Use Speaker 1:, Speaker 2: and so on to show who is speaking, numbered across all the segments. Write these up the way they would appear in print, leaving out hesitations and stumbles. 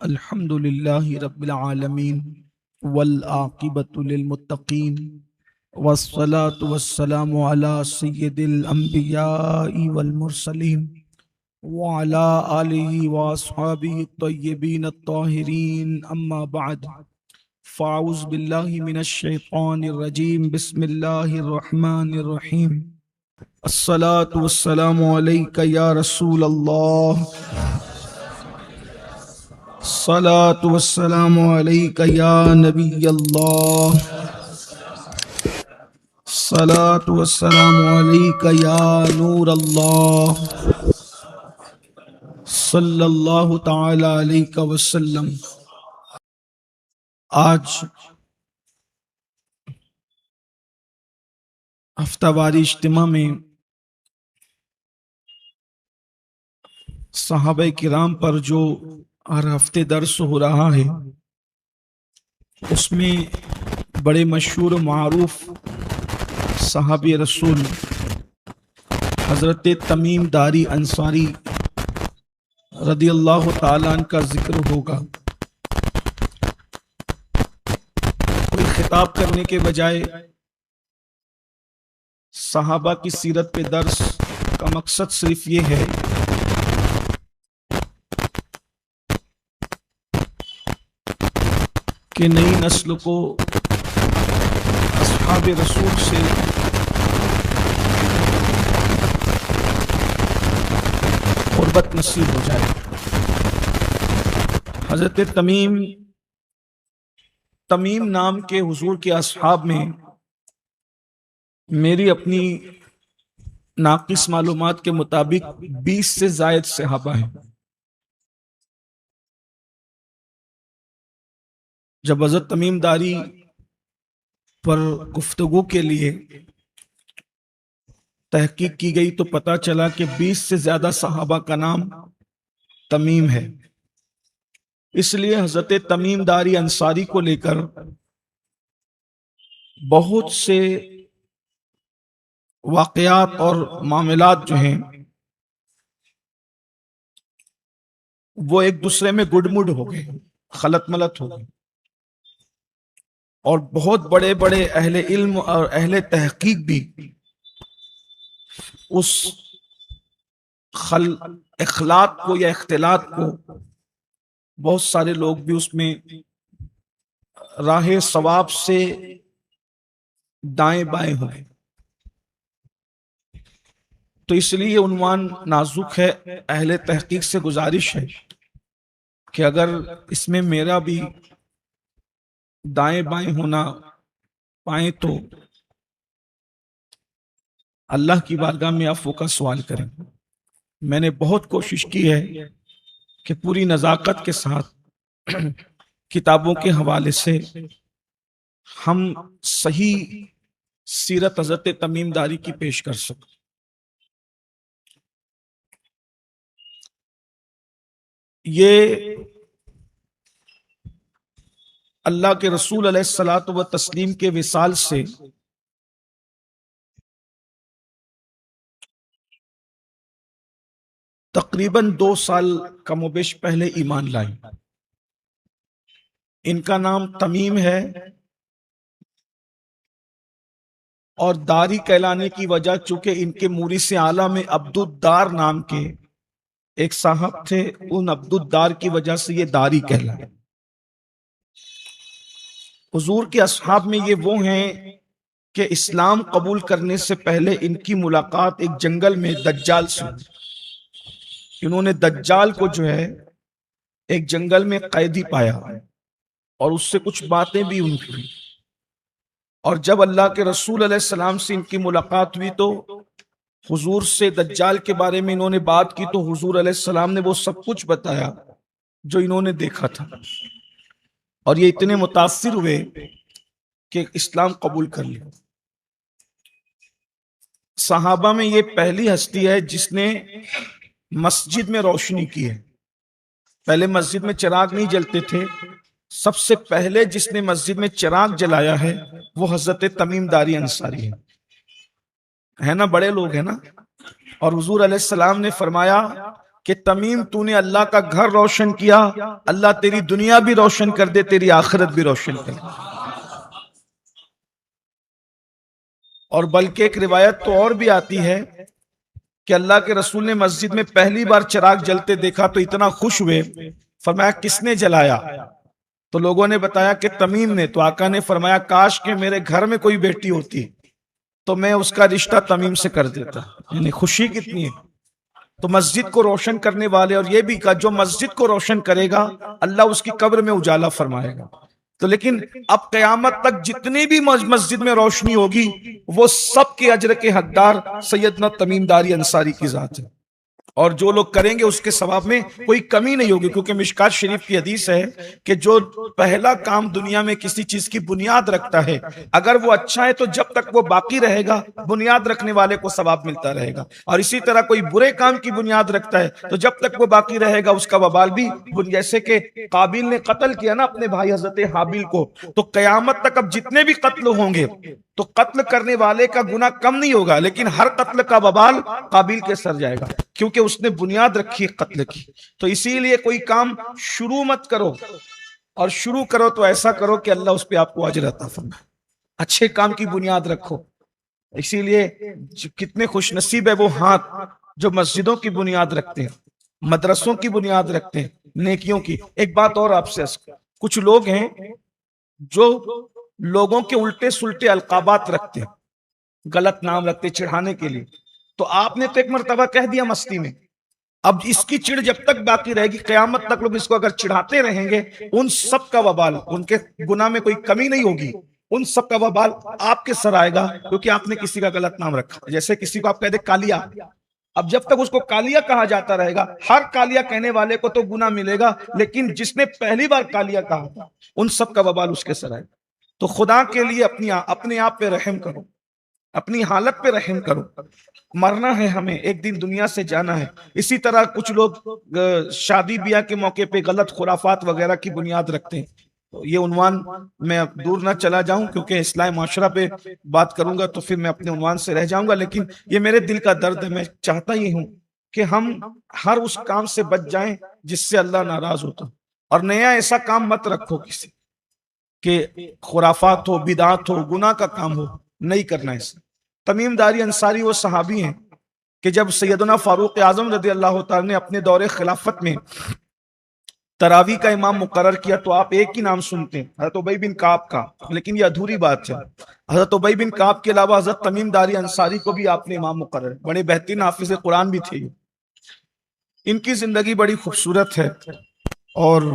Speaker 1: अल्हम्दुलिल्लाहि रब्बिल आलमीन वल आक़िबतु लिल मुत्तक़ीन वस्सलातु वस्सलामु अला सय्यिदिल अंबियाइ वल मुरसलीन व अला आलिहि व अस्हाबिहि तय्यबीन अत्ताहिरीन अम्मा बअद फ़अऊज़ु बिल्लाहि मिनश शैतानिर रजीम बिस्मिल्लाहिर रहमानिर रहीम अस्सलातु वस्सलामु अलैका या रसूल अल्लाह सलातु वस्सलामु अलैका या नबी अल्लाह सलातु वस्सलामु अलैका या नूर अल्लाह सल्लल्लाहु ताला अलैका वसल्लम। आज हफ्तावारी इज्तिमा में सहाबा किराम पर जो हर हफ्ते दर्स हो रहा है उसमें बड़े मशहूर मारूफ सहाबी रसूल हजरत तमीम दारी अंसारी रदियल्लाहु ताला अन्हु का जिक्र होगा। कोई खिताब करने के बजाय सहाबा की सीरत पे दर्स का मकसद सिर्फ ये है कि नई नस्ल को अस्हाबे रसूल से क़ुर्बत नसीब हो जाए। हजरत तमीम नाम के हुजूर के अस्हाब में मेरी अपनी नाकिस मालूमात के मुताबिक 20 से जायद सहाबा हैं। जब हजरत तमीम दारी पर गुफ्तगू के लिए तहकीक की गई तो पता चला कि 20 से ज्यादा सहाबा का नाम तमीम है। इसलिए हजरत तमीम दारी अंसारी को लेकर बहुत से वाकयात और मामलात जो हैं वो एक दूसरे में गुडमुड हो गए, खलत मलत हो गए और बहुत बड़े बड़े अहले इल्म और अहले तहकीक भी उस इखलात को या इख्तिलात को, बहुत सारे लोग भी उसमें राहे सवाब से दाएं बाएं हुए। तो इसलिए उन्वान नाजुक है। अहले तहकीक से गुजारिश है कि अगर इसमें मेरा भी दाएं बाएं होना पाए तो अल्लाह की बारगाह में अफ़्व का सवाल करें। मैंने बहुत कोशिश की है कि पूरी नज़ाकत के साथ किताबों के हवाले से हम सही सीरत हज़रत तमीम दारी की पेश कर सकें। ये अल्लाह के रसूल अलैहिस्सलातु व तस्लीम के विसाल से तकरीबन 2 साल कमोबेश पहले ईमान लाई। इनका नाम तमीम है और दारी कहलाने की वजह चूंकि इनके मूरी से आला में अब्दुद्दार नाम के एक साहब थे, उन अब्दुद्दार की वजह से ये दारी कहलाए। हुजूर के असहाब में ये वो हैं कि इस्लाम कबूल करने से पहले इनकी मुलाकात एक जंगल में दज्जाल से हुई। इन्होंने दज्जाल को जो है एक जंगल में कैदी पाया और उससे कुछ बातें भी उनकी हुई। और जब अल्लाह के रसूल अलैहिस्सलाम से इनकी मुलाकात हुई तो हुजूर से दज्जाल के बारे में इन्होंने बात की तो हुजूर अलैहिस्सलाम ने वो सब कुछ बताया जो इन्होंने देखा था और ये इतने मुतासिर हुए कि इस्लाम कबूल कर लिया। सहाबा में ये पहली हस्ती है जिसने मस्जिद में रोशनी की है। पहले मस्जिद में चिराग नहीं जलते थे, सबसे पहले जिसने मस्जिद में चिराग जलाया है वो हजरत तमीम दारी अंसारी है ना, बड़े लोग हैं ना। और हुजूर अलैहिस्सलाम ने फरमाया कि तमीम तूने अल्लाह का घर रोशन किया, अल्लाह तेरी दुनिया भी रोशन कर दे, तेरी आखिरत भी रोशन कर दे। और बल्कि एक रिवायत तो और भी आती है कि अल्लाह के रसूल ने मस्जिद में पहली बार चिराग जलते देखा तो इतना खुश हुए, फरमाया किसने जलाया? तो लोगों ने बताया कि तमीम ने। तो आका ने फरमाया काश के मेरे घर में कोई बेटी होती तो मैं उसका रिश्ता तमीम से कर देता। यानी खुशी कितनी है। तो मस्जिद को रोशन करने वाले, और ये भी कहा जो मस्जिद को रोशन करेगा अल्लाह उसकी कब्र में उजाला फरमाएगा। तो लेकिन अब कयामत तक जितनी भी मस्जिद में रोशनी होगी वो सब के अजर के हकदार सैयदना तमीम दारी अंसारी की जात है। और जो लोग करेंगे उसके सवाब में कोई कमी नहीं होगी, क्योंकि मिशकात शरीफ की हदीस है कि जो पहला काम दुनिया में किसी चीज की बुनियाद रखता है, अगर वो अच्छा है तो जब तक वो बाकी रहेगा बुनियाद रखने वाले को सवाब मिलता रहेगा। और इसी तरह कोई बुरे काम की बुनियाद रखता है तो जब तक वो बाकी रहेगा उसका वबाल भी। जैसे कि काबिल ने कत्ल किया ना अपने भाई हजरत हाबिल को, तो कयामत तक अब जितने भी कत्ल होंगे तो कत्ल करने वाले का गुनाह कम नहीं होगा, लेकिन हर कत्ल का वबाल काबिल के सर जाएगा, क्योंकि उसने बुनियाद रखी है कत्ल की। तो इसीलिए कोई काम शुरू मत करो, और शुरू करो तो ऐसा करो कि अल्लाह उस पर आपको अजर अता फरमाए। अच्छे काम की बुनियाद रखो। इसीलिए कितने खुश नसीब है वो हाथ जो मस्जिदों की बुनियाद रखते हैं, मदरसों की बुनियाद रखते हैं, नेकियों की। एक बात और आपसे, कुछ लोग हैं जो लोगों के उल्टे सुलटे अलकाबात रखते हैं, गलत नाम रखते हैं चिढ़ाने के लिए। तो आपने तो एक मर्तबा कह दिया मस्ती में, अब इसकी चिढ़ जब तक बाकी रहेगी कयामत तक लोग इसको अगर चिढ़ाते रहेंगे, उन सब का वबाल, उनके गुनाह में कोई कमी नहीं होगी, उन सब का वबाल आपके सर आएगा, क्योंकि आपने किसी का गलत नाम रखा। जैसे किसी को आप कह दे कालिया, अब जब तक उसको कालिया कहा जाता रहेगा, हर कालिया कहने वाले को तो गुनाह मिलेगा, लेकिन जिसने पहली बार कालिया कहा था उन सब का वबाल उसके सर आएगा। तो खुदा के लिए अपने आप पे रहम करो, अपनी हालत पे रहम करो। मरना है हमें, एक दिन दुनिया से जाना है। इसी तरह कुछ लोग शादी ब्याह के मौके पे गलत खुराफात वगैरह की बुनियाद रखते हैं। तो ये उन्वान मैं दूर ना चला जाऊं, क्योंकि इस्लाम माशरा पे बात करूंगा तो फिर मैं अपने उन्वान से रह जाऊंगा, लेकिन ये मेरे दिल का दर्द है। मैं चाहता ही हूं कि हम हर उस काम से बच जाएं जिससे अल्लाह नाराज होता। और नया ऐसा काम मत रखो किसी के, खुराफात हो, बिदात हो, गुनाह का काम हो, नहीं करना है। तमीम दारी अंसारी वो सहाबी हैं कि जब सैयदना फारूक आजम रज़ी अल्लाह तआला ने अपने दौरे खिलाफत में तरावी का इमाम मुकर्रर किया तो आप एक ही नाम सुनते हैं, हज़रत उबई बिन काब का, लेकिन ये अधूरी बात है। हज़रत उबई बिन काब के अलावा हज़रत तमीम दारी अंसारी को भी आपने इमाम मुकर्रर, बड़े बेहतरीन हाफिज़ कुरान भी थे। इनकी जिंदगी बड़ी खूबसूरत है और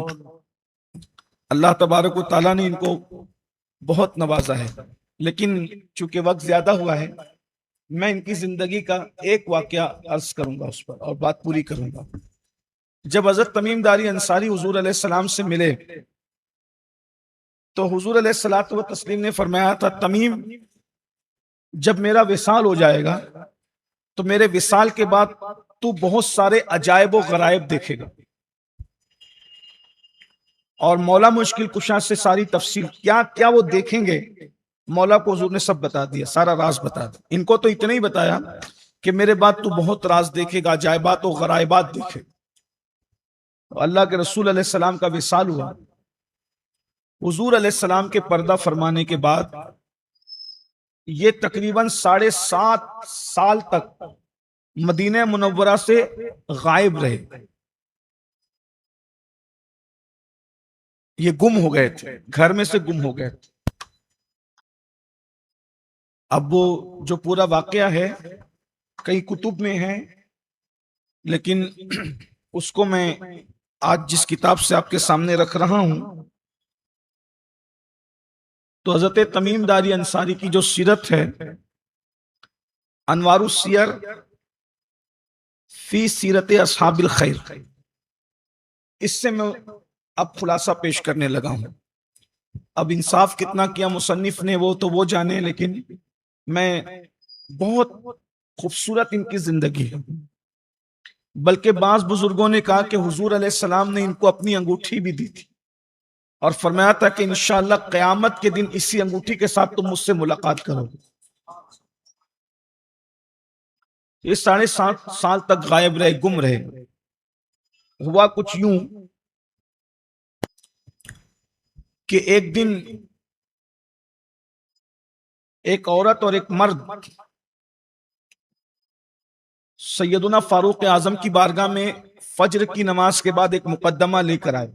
Speaker 1: अल्लाह तबारक व तआला ने इनको बहुत नवाजा है। लेकिन चूंकि वक्त ज्यादा हुआ है, मैं इनकी जिंदगी का एक वाकया अर्ज करूंगा उस पर और बात पूरी करूंगा। जब हजरत तमीम दारी अंसारी हुजूर अलैहिस्सलाम से मिले तो हुजूर अलैहिस्सलात व तस्लीम ने फरमाया था, तमीम जब मेरा विसाल हो जाएगा तो मेरे विसाल के बाद तू बहुत सारे अजायब व गरायब देखेगा। और मौला मुश्किल कुशा से सारी तफसील क्या क्या वो देखेंगे, मौला को हुजूर ने सब बता दिया, सारा राज बता दिया। इनको तो इतना ही बताया कि मेरे बाद तू बहुत राज देखेगा, अजायबात और गरायबात देखेगा। अल्लाह के रसूल अलैहिस्सलाम का विसाल हुआ। हुजूर अलैहिस्सलाम के पर्दा फरमाने के बाद ये तकरीबन 7.5 साल तक मदीना मुनव्वरा से गायब रहे। ये गुम हो गए थे, घर में से गुम हो गए थे। अब वो जो पूरा वाकया है कई कुतुब में है, लेकिन उसको मैं आज जिस किताब से आपके सामने रख रहा हूं, तो हजरत तमीम दारी अंसारी की जो सीरत है, अनवारुस सियर फी सीरत असहाबिल खैर, इससे मैं अब खुलासा पेश करने लगा हूं। अब इंसाफ कितना किया मुसन्निफ ने वो तो वो जाने, लेकिन मैं बहुत खूबसूरत इनकी जिंदगी है। बल्कि बाज बुजुर्गों ने कहा कि हुजूर अलैहिस्सलाम ने इनको अपनी अंगूठी भी दी थी और फरमाया था कि इंशाअल्लाह क़यामत के दिन इसी अंगूठी के साथ तुम मुझसे मुलाकात करोगे। ये 7.5 साल तक गायब रहे, गुम रहे। हुआ कुछ यूं कि एक दिन एक औरत और एक मर्द सैयदुना फारूक आजम की बारगाह में फज्र की नमाज के बाद एक मुकद्दमा लेकर आए।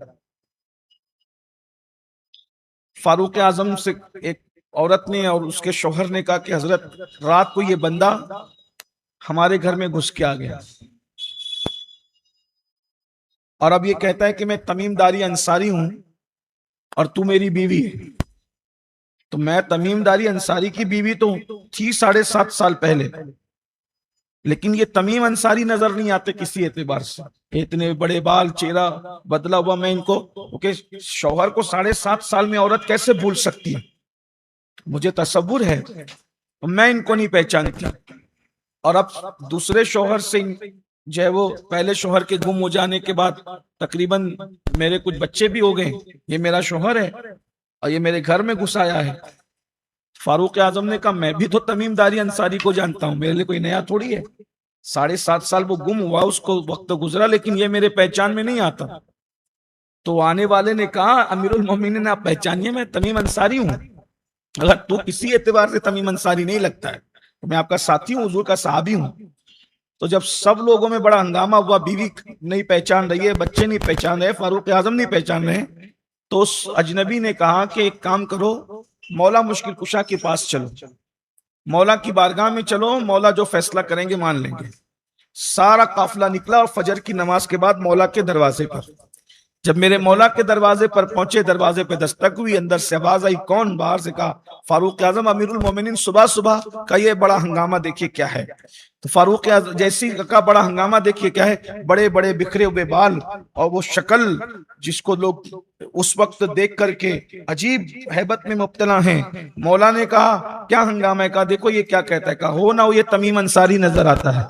Speaker 1: फारूक आजम से एक औरत ने और उसके शौहर ने कहा कि हजरत, रात को ये बंदा हमारे घर में घुस के आ गया और अब ये कहता है कि मैं तमीमदारी अंसारी हूं और तू मेरी बीवी है। तो मैं तमीमदारी अंसारी की बीवी तो थी 7.5 साल पहले, लेकिन ये तमीम अंसारी नजर नहीं आते किसी एतबार से। इतने बड़े बाल, चेहरा बदला हुआ, मैं इनको ओके शौहर को 7.5 साल में औरत कैसे भूल सकती है? मुझे तसव्वुर है, मैं इनको नहीं पहचानती। और अब दूसरे शौहर से जो है वो पहले शौहर के गुम हो जाने के बाद तकरीबन मेरे कुछ बच्चे भी हो गए। ये मेरा शौहर है और ये मेरे घर में घुस आया है। फारूक आजम ने कहा मैं भी तो तमीमदारी अंसारी को जानता हूं, मेरे लिए कोई नया थोड़ी है। 7.5 साल वो गुम हुआ, उसको वक्त गुजरा, लेकिन ये मेरे पहचान में नहीं आता। तो आने वाले ने कहा अमीरुल मोमिनीन आप पहचानिए, मैं तमीम अंसारी हूं। अगर तू किसी एतबार से तमीम अंसारी नहीं लगता है तो मैं आपका साथी हूँ, हुजूर का सहाबी हूँ। तो जब सब लोगों में बड़ा हंगामा हुआ, बीवी नहीं पहचान रही है, बच्चे नहीं पहचान रहे, फारूक आजम नहीं पहचान रहे, तो उस अजनबी ने कहा कि एक काम करो, मौला मुश्किल कुशा के पास चलो, मौला की बारगाह में चलो, मौला जो फैसला करेंगे मान लेंगे। सारा काफिला निकला और फजर की नमाज के बाद मौला के दरवाजे पर, जब मेरे मौला के दरवाजे पर पहुंचे, दरवाजे पे दस्तक हुई, अंदर से आवाज आई, कौन? बाहर से कहा फारूक आजम अमीरुल मोमिनीन, सुबह सुबह का ये बड़ा हंगामा देखिए क्या है। तो फारूक आजम जैसी का बड़ा हंगामा देखिए क्या है, बड़े बड़े बिखरे हुए बाल और वो शक्ल जिसको लोग उस वक्त देख करके अजीब हैबत में मुब्तला हैं। मौला ने कहा क्या हंगामा है? कहा देखो ये क्या कहता है। कहा हो ना हो ये तमीम अंसारी नजर आता है।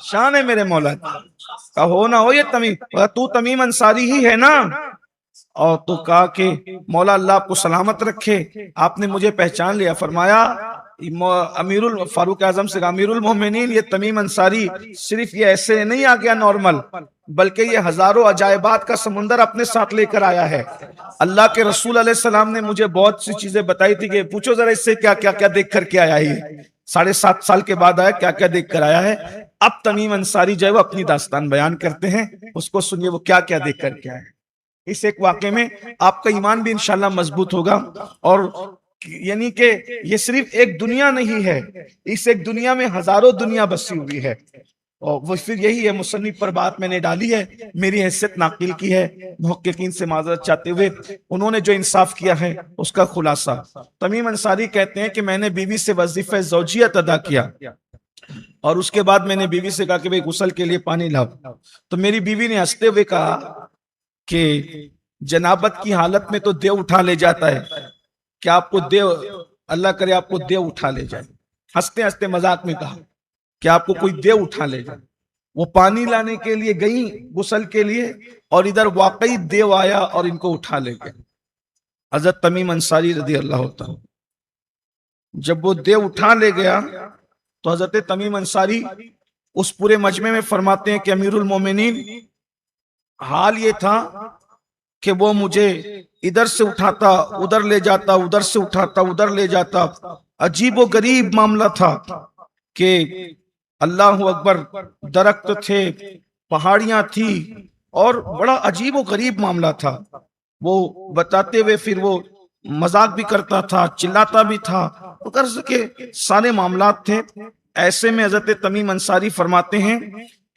Speaker 1: शान है मेरे मौला, कहो ना हो ये तमीम, तू तमीम अंसारी ही है ना? और तो कहा कि मौला अल्लाह आपको सलामत रखे, आपने मुझे पहचान लिया। फरमाया अमीरुल फारूक आजम से, अमीरुल मोमिनीन ये तमीम अंसारी सिर्फ ये ऐसे नहीं आ गया नॉर्मल, बल्कि ये हजारों अजायबात का समुंदर अपने साथ लेकर आया है। अल्लाह के रसूल अलैहि सलाम ने मुझे बहुत सी चीजें बताई थी कि पूछो जरा इससे क्या क्या क्या देख करके आया है। 7.5 साल के बाद आया, क्या क्या देख कर आया है। अब तमीम अंसारी जो है वो अपनी दास्तान बयान करते हैं, उसको सुनिए वो क्या क्या देख कर के आए। इस एक वाकये में आपका ईमान भी इंशाल्लाह मजबूत होगा। और यानी कि ये सिर्फ एक दुनिया नहीं है, इस एक दुनिया में हजारों दुनिया बसी हुई है। और वो फिर यही है, मुसन्निफ पर बात मैंने डाली है, मेरी हैसियत नाकिल की है, मुहक्किकीन से माजरत चाहते हुए उन्होंने जो इंसाफ किया है उसका खुलासा। तमीम अंसारी कहते हैं कि मैंने बीवी से वजीफे ज़ौजियत अदा किया और उसके बाद मैंने बीवी से कहा कि भाई गुस्ल के लिए पानी लाओ। तो मेरी बीवी ने हंसते हुए कहा कि जनाबत की हालत में तो देव उठा ले जाता है, क्या आपको देव, अल्लाह करे आपको देव उठा ले जाए। हंसते हंसते मजाक में कहा कि आपको कोई देव उठा ले जाए। वो पानी लाने के लिए गई गुस्ल के लिए और इधर वाकई देव आया और इनको उठा ले गया। हजरत तमीम अंसारी रज़ी अल्लाह तआला, जब वो देव उठा ले गया तो हजरत तमीम अंसारी उस पूरे मजमे में फरमाते हैं कि अमीरुल मोमिनीन हाल ये था कि वो मुझे इधर से उठाता उधर ले जाता, उधर से उठाता उधर ले जाता। अजीबो गरीब मामला था कि अल्लाह अकबर, दरख्त थे, पहाड़ियां थी और बड़ा अजीबो गरीब मामला था। वो बताते हुए फिर वो मजाक भी करता था, चिल्लाता भी था, तो कर्ज के सारे मामलात थे। ऐसे में हजरत तमीम अंसारी फरमाते हैं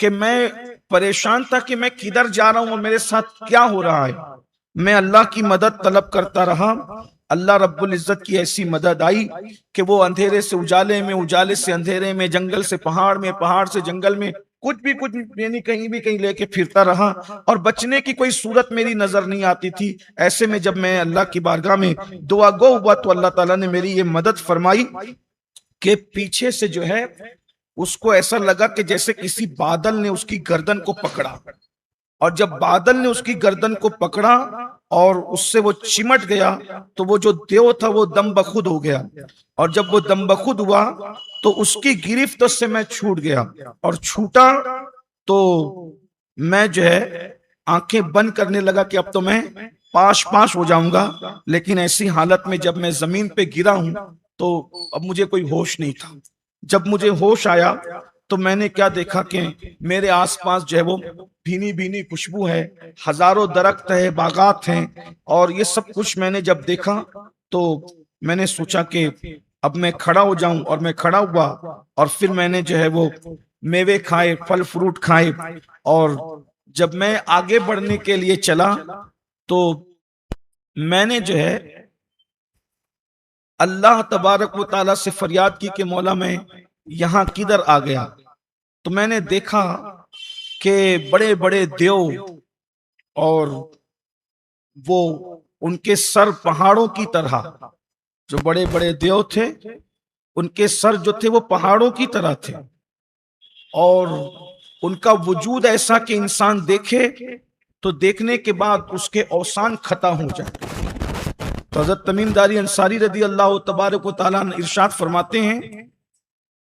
Speaker 1: कि मैं परेशान था कि मैं किधर जा रहा हूं और मेरे साथ क्या हो रहा है। मैं अल्लाह की मदद तलब करता रहा, अल्लाह रब्बुल इज्जत की ऐसी मदद आई कि वो अंधेरे से उजाले में, उजाले से अंधेरे में, जंगल से पहाड़ में, पहाड़ से जंगल में, कुछ यानी कहीं भी कहीं लेके फिरता रहा और बचने की कोई सूरत मेरी नजर नहीं आती थी। ऐसे में जब मैं अल्लाह की बारगाह में दुआ गो हुआ तो अल्लाह ताला ने मेरी ये मदद फरमाई कि पीछे से जो है उसको ऐसा लगा कि जैसे किसी बादल ने उसकी गर्दन को पकड़ा, और जब बादल ने उसकी गर्दन को पकड़ा और उससे वो चिमट गया, तो वो जो देव था वो दम बखुद हो गया। और जब वो दम बखुद हुआ तो उसकी गिरफ्त से मैं छूट गया, और छूटा तो मैं जो है आंखें बंद करने लगा कि अब तो मैं पाश पाश हो जाऊंगा। लेकिन ऐसी हालत में जब मैं जमीन पे गिरा हूं तो अब मुझे कोई होश नहीं था। जब मुझे होश आया तो मैंने क्या देखा कि मेरे आसपास जो है वो भीनी भीनी खुशबू है, हजारों दरख्त है, बागात हैं, और ये सब कुछ मैंने जब देखा तो मैंने सोचा कि अब मैं खड़ा हो जाऊं, और मैं खड़ा हुआ। और फिर मैंने जो है वो मेवे खाए, फल फ्रूट खाए, और जब मैं आगे बढ़ने के लिए चला तो मैंने जो है अल्लाह तबारक व तआला से फरियाद की कि मौला मैं यहाँ किधर आ गया। तो मैंने देखा कि बड़े बड़े देव, और वो उनके सर पहाड़ों की तरह, जो बड़े बड़े देव थे उनके सर जो थे वो पहाड़ों की तरह थे, और उनका वजूद ऐसा कि इंसान देखे तो देखने के बाद उसके औसान खता हो जाए। तो हज़रत तमीम दारी अंसारी रदी अल्लाह तबारक व तआला इरशाद फरमाते हैं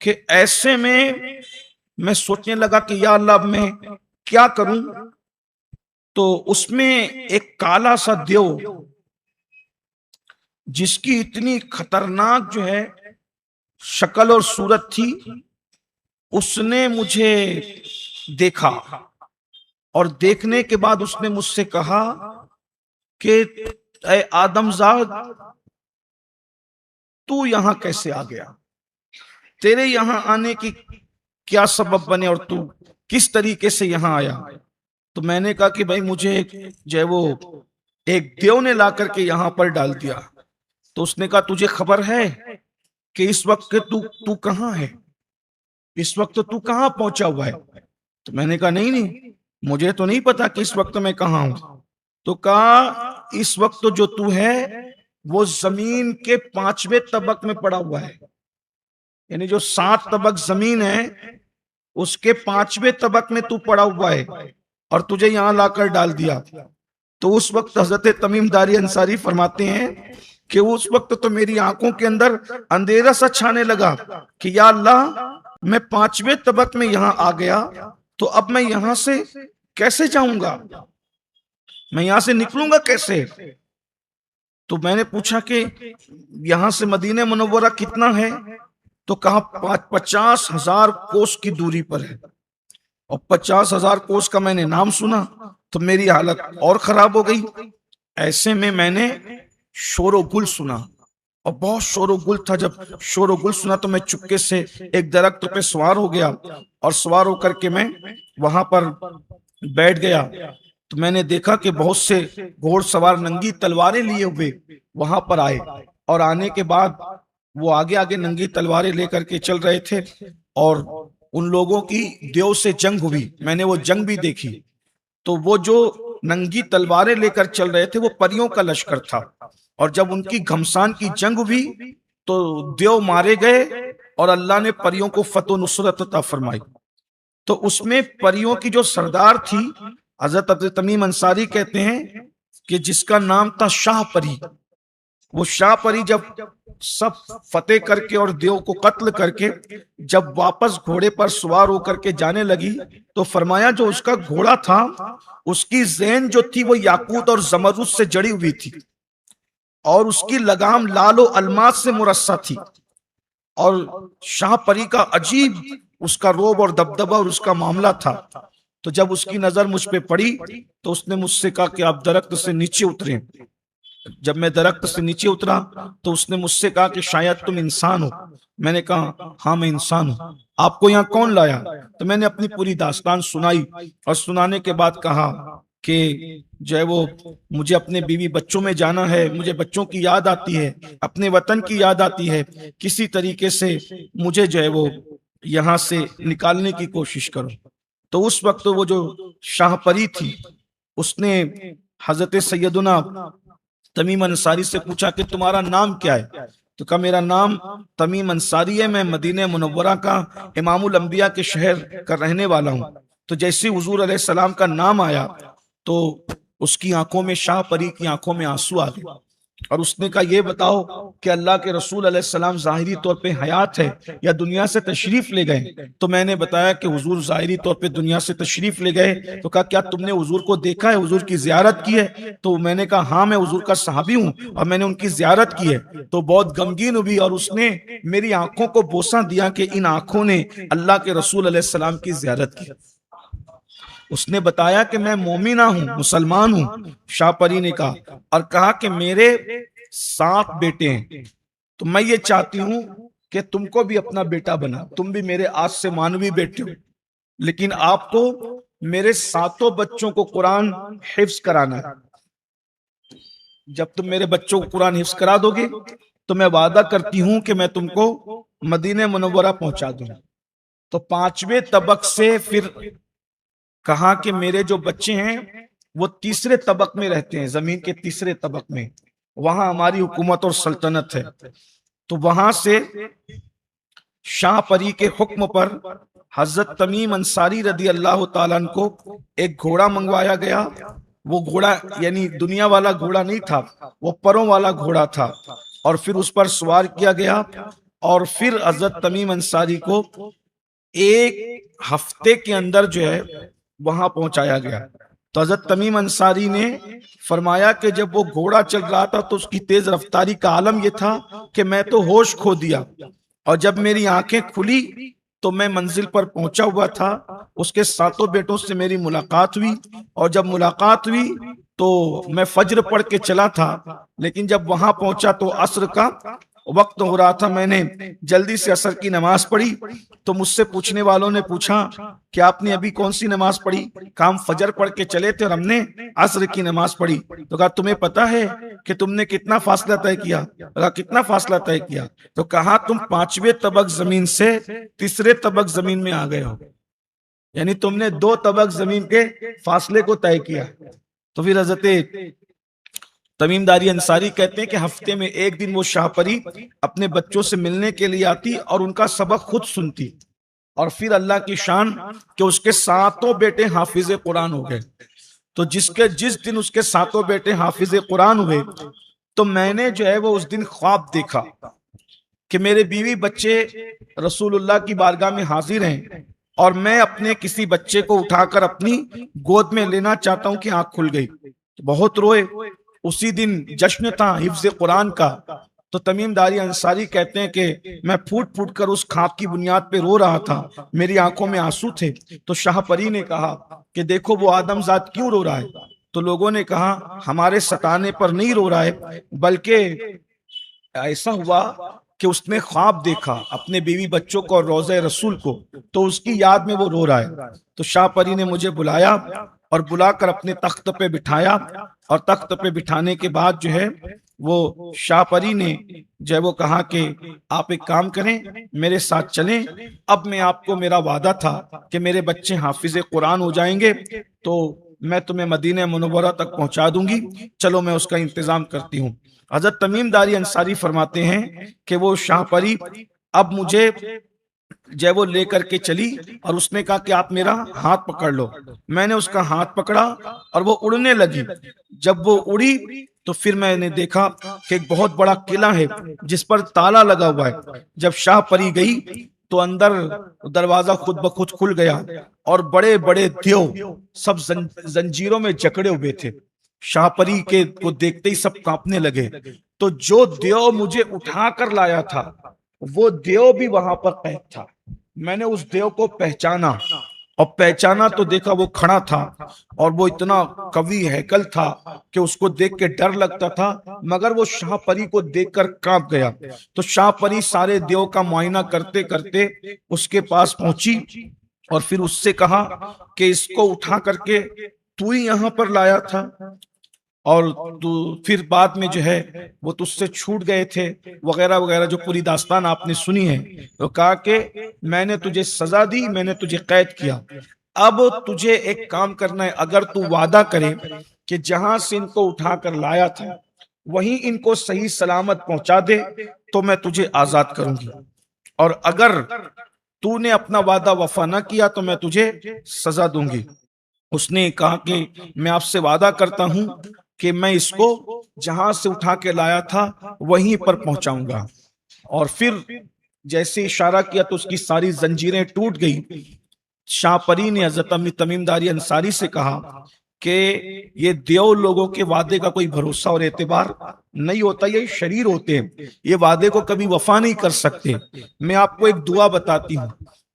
Speaker 1: कि ऐसे में मैं सोचने लगा कि या अल्लाह अब मैं क्या करूं। तो उसमें एक काला सा देव, जिसकी इतनी खतरनाक जो है शक्ल और सूरत थी, उसने मुझे देखा, और देखने के बाद उसने मुझसे कहा कि ए आदमजाद, तू यहां कैसे आ गया, तेरे यहां आने की क्या सबब बने, और तू किस तरीके से यहां आया। तो मैंने कहा कि भाई मुझे जो है वो एक देव ने ला करके यहां पर डाल दिया। तो उसने कहा तुझे खबर है कि इस वक्त तू तू कहाँ है, इस वक्त तू कहाँ पहुंचा हुआ है। तो मैंने कहा नहीं नहीं, मुझे तो नहीं पता कि इस वक्त मैं कहाँ हूं। तो कहा इस वक्त जो तू है वो जमीन के 5वें तबक में पड़ा हुआ है, यानी जो 7 तबक जमीन है उसके 5वें तबक में तू पड़ा हुआ है, और तुझे यहां लाकर डाल दिया। तो उस वक्त हजरत तमीम दारी अंसारी फरमाते हैं कि उस वक्त तो मेरी आंखों के अंदर अंधेरा सा छाने लगा कि या अल्लाह मैं 5वें तबक में यहां आ गया, तो अब मैं यहां से कैसे जाऊंगा, मैं यहां से निकलूंगा कैसे। तो मैंने पूछा कि यहां से मदीने मुनव्वरा कितना है। तो कहा 50,000 कोस की दूरी पर है। और 50,000 कोस का मैंने नाम सुना तो मेरी हालत और खराब हो गई। ऐसे में मैंने शोरगुल सुना, और बहुत शोरगुल था। जब शोरगुल सुना तो मैं चुपके से एक दरख्त पे सवार हो गया, और सवार होकर के मैं वहां पर बैठ गया। तो मैंने देखा कि बहुत से घोड़सवार नंगी तलवारें लिए हुए वहां पर आए, और आने के बाद वो आगे आगे नंगी तलवारें लेकर के चल रहे थे, और उन लोगों की देव से जंग हुई, मैंने वो जंग भी देखी। तो वो जो नंगी तलवारें लेकर चल रहे थे वो परियों का लश्कर था, और जब उनकी घमसान की जंग हुई तो देव मारे गए, और अल्लाह ने परियों को फतह नुसरत अता फरमाई। तो उसमें परियों की जो सरदार थी, हजरत अब्दुल तमीम अंसारी कहते हैं कि जिसका नाम था शाह परी। वो शाह परी जब सब फतेह करके और देव को कत्ल करके जब वापस घोड़े पर सवार होकर के जाने लगी, तो फरमाया जो उसका घोड़ा था उसकी ज़ेन जो थी वो याकूत और जमरुद से जड़ी हुई थी, और उसकी लगाम लाल और अलमास से मुरस्सा थी। और शाह परी का अजीब उसका रोब और दबदबा और उसका मामला था। तो जब उसकी नजर मुझ पे पड़ी तो उसने मुझसे कहा कि आप दरख्त से नीचे उतरे। जब मैं दरख्त से नीचे उतरा तो उसने मुझसे कहा कि शायद तुम इंसान हो। मैंने कहा हाँ मैं इंसान हूँ, आपको यहाँ कौन लाया। तो मैंने अपनी पूरी दास्तान सुनाई, और सुनाने के बाद कहा कि जो है वो मुझे अपने बीवी बच्चों में जाना है, मुझे बच्चों की याद आती है, अपने वतन की याद आती है, किसी तरीके से मुझे जो है वो यहाँ से निकालने की कोशिश करो। तो उस वक्त वो जो शाहपरी थी उसने हजरत सैयदुना तमीम अंसारी से पूछा कि तुम्हारा नाम क्या है। तो कहा मेरा नाम तमीम अंसारी है, मैं मदीने मुनव्वरा का इमामुल अंबिया के शहर का रहने वाला हूँ। तो जैसे हुजूर अलैहि सलाम का नाम आया तो उसकी आंखों में, शाह परी की आंखों में आंसू आ गए और उसने कहा, ये बताओ कि अल्लाह के रसूल अलैहिस्सलाम जाहिरी तौर पे हयात है या दुनिया से तशरीफ ले गए? तो मैंने बताया कि हुजूर जाहिरी तौर पे दुनिया से तशरीफ ले गए। तो कहा, क्या तुमने हुजूर को देखा है, हुजूर की जियारत की है? तो मैंने कहा, हाँ, मैं हुजूर का सहाबी हूँ और मैंने उनकी जियारत की है। तो बहुत गमगीन हुई और उसने मेरी आंखों को बोसा दिया कि इन आंखों ने अल्लाह के रसूल अलैहिस्सलाम की जियारत की। उसने बताया कि मैं मोमिना हूं, मुसलमान हूं, शाहपरी ने कहा, और कहा कि मेरे 7 बेटे हैं, तो मैं ये चाहती हूं कि तुमको भी अपना बेटा बना, तुम भी मेरे आज से मानवी बेटे हो, लेकिन आपको मेरे 7 बच्चों को कुरान हिफ्ज कराना है। जब तुम मेरे बच्चों को कुरान हिफ्ज करा दोगे तो मैं वादा करती हूं कि मैं तुमको मदीने मुनव्वरा पहुंचा दूंगा। तो 5वें तबक से फिर कहा कि मेरे जो बच्चे हैं वो तीसरे तबक में रहते हैं, जमीन के तीसरे तबक में, वहां हमारी हुकूमत और सल्तनत है। तो वहां से शाह परी के हुक्म पर हजरत तमीम अंसारी रदी अल्लाह ताला को एक घोड़ा मंगवाया गया। वो घोड़ा यानी दुनिया वाला घोड़ा नहीं था, वो परों वाला घोड़ा था, और फिर उस पर सवार किया गया और फिर हजरत तमीम अंसारी को 1 हफ्ते के अंदर जो है वहां पहुंचाया गया। तो हजरत तमीम अंसारी ने फरमाया कि जब वो घोड़ा चल रहा था तो उसकी तेज रफ्तारी का आलम यह था कि मैं तो होश खो दिया, और जब मेरी आंखें खुली तो मैं मंजिल पर पहुंचा हुआ था। उसके 7 बेटों से मेरी मुलाकात हुई, और जब मुलाकात हुई तो मैं फज्र पढ़ के चला था, लेकिन जब वहां पहुंचा तो असर का वक्त हो रहा था। मैंने जल्दी से असर की नमाज पढ़ी। तो मुझसे पूछने वालों ने पूछा कि आपने अभी कौन सी नमाज पढ़ी? काम फजर पढ़ के चले थे और हमने असर की नमाज पढ़ी। तो कहा, तुम्हें पता है कि तुमने कितना फासला तय किया? कहा, कितना फासला तय किया? तो कहा, तुम 5वें तबक जमीन से तीसरे तबक जमीन में आ गए हो, यानी तुमने 2 तबक जमीन के फासले को तय किया। तो फिर हजरत तमीमदारी अंसारी कहते हैं कि हफ्ते में एक दिन वो शाहपरी अपने बच्चों से मिलने के लिए आती और उनका सबक खुद सुनती, और फिर अल्लाह की शान कि उसके 7 बेटे हाफिज कुरान हो गए। तो जिस दिन उसके 7 बेटे हाफिज कुरान हुए, तो मैंने जो है वो उस दिन ख्वाब देखा कि मेरे बीवी बच्चे रसूलुल्लाह की बारगाह में हाजिर हैं और मैं अपने किसी बच्चे को उठाकर अपनी गोद में लेना चाहता हूं कि आंख खुल गई। तो बहुत रोए। उसी दिन जश्न था हिफ्ज कुरान का। तो तमीमदारी अंसारी कहते हैं कि मैं फूट फूट कर उस ख्वाब की बुनियाद पे रो रहा था, मेरी आंखों में आंसू थे। तो शाहपरी ने कहा कि देखो वो आदमजाद क्यों रो रहा है? तो लोगों ने कहा, हमारे सताने पर नहीं रो रहा है, बल्कि ऐसा हुआ कि उसने ख्वाब देखा अपने बीवी बच्चों को और रोज़े रसूल को, तो उसकी याद में वो रो रहा है। तो शाह परी ने मुझे बुलाया और बुलाकर अपने तख्त पे बिठाया, और तख्त पे बिठाने के बाद जो है वो शाह परी ने जो है वो कहा कि आप एक काम करें, मेरे साथ चलें। अब मैं आपको, मेरा वादा था कि मेरे बच्चे हाफिज कुरान हो जाएंगे तो मैं तुम्हें मदीने मुनव्वरा तक पहुंचा दूंगी, चलो मैं उसका इंतजाम करती हूँ। हजरत तमीमदारी अंसारी फरमाते हैं कि वो शाहपरी अब मुझे जय वो लेकर के चली और उसने कहा कि आप मेरा हाथ पकड़ लो। मैंने उसका हाथ पकड़ा और वो उड़ने लगी। जब वो उड़ी तो फिर मैंने देखा कि एक बहुत बड़ा किला है जिस पर ताला लगा हुआ है। जब शाह परी गई तो अंदर दरवाजा खुद ब खुद खुल गया और बड़े बड़े देव सब जंजीरों में जकड़े हुए थे। शाह परी के को देखते ही सब कांपने लगे। तो जो देव मुझे उठा कर लाया था वो देव भी वहां पर कैद था। मैंने उस देव को पहचाना, और पहचाना तो देखा वो खड़ा था और वो इतना कवि हैकल था कि उसको देख के डर लगता था, मगर वो शाह परी को देखकर कांप गया। तो शाह परी सारे देव का मुआयना करते करते उसके पास पहुंची और फिर उससे कहा कि इसको उठा करके तू ही यहां पर लाया था, और तू फिर बाद में जो है वो तुझसे छूट गए थे वगैरह वगैरह, जो पूरी दास्तान आपने सुनी है। तो कहा कि मैंने तुझे सजा दी, मैंने तुझे कैद किया, अब तुझे एक काम करना है, अगर तू वादा करे कि जहां से इनको उठा कर लाया था वहीं इनको सही सलामत पहुंचा दे तो मैं तुझे आजाद करूंगी, और अगर तूने अपना वादा वफा न किया तो मैं तुझे सजा दूंगी। उसने कहा कि मैं आपसे वादा करता हूं कि मैं इसको जहां से उठा के लाया था वहीं पर पहुंचाऊंगा। और फिर जैसे इशारा किया तो उसकी सारी जंजीरें टूट गई। शाह परी ने हजरत अमीर तमीमदारी अंसारी से कहा कि ये देव लोगों के वादे का कोई भरोसा और एतबार नहीं होता, ये शरीर होते हैं, ये वादे को कभी वफा नहीं कर सकते। मैं आपको एक दुआ बताती हूँ,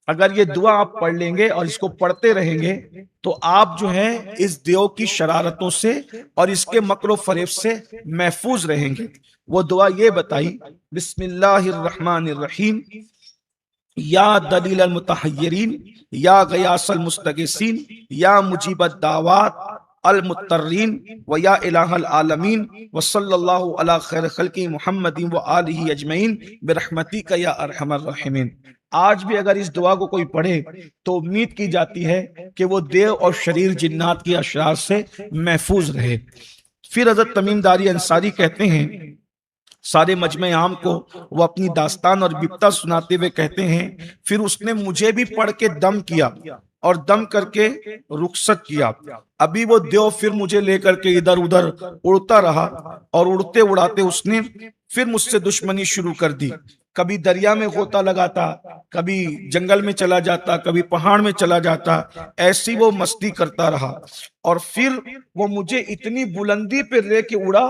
Speaker 1: अगर ये दुआ आप पढ़ लेंगे और इसको पढ़ते रहेंगे तो आप जो है इस देव की शरारतों से और इसके मकरो फरेब से महफूज रहेंगे। वो दुआ ये बताई, बिस्मिल्लाहिर्रहमानिर्रहीम, या दलील अल मुतहय्यरीन, या गयास अल मुस्तगीसीन, या मुजीबत दावात अल मुत्तर्रीन, व या इलाहल आलमीन, व सल्लल्लाहु अला खैर खल्की मुहम्मदिन व आलिही अजमईन बिरहमतिका या अरहमर राहिमीन। आज भी अगर इस दुआ को कोई पढ़े तो उम्मीद की जाती है कि वो देव और शरीर जिन्नात की अशरार से महफूज रहे। फिर हजरत तमीमदारी अंसारी कहते हैं, सारे मजमे आम को वो अपनी दास्तान और बिप्ता सुनाते हुए कहते हैं, फिर उसने मुझे भी पढ़ के दम किया और दम करके रुखसत किया। अभी वो देव फिर मुझे लेकर के इधर उधर उड़ता रहा और उड़ते उड़ाते उसने फिर मुझसे दुश्मनी शुरू कर दी। कभी दरिया में गोता लगाता, कभी जंगल में चला जाता, कभी पहाड़ में चला जाता, ऐसी वो मस्ती करता रहा। और फिर वो मुझे इतनी बुलंदी पे लेके उड़ा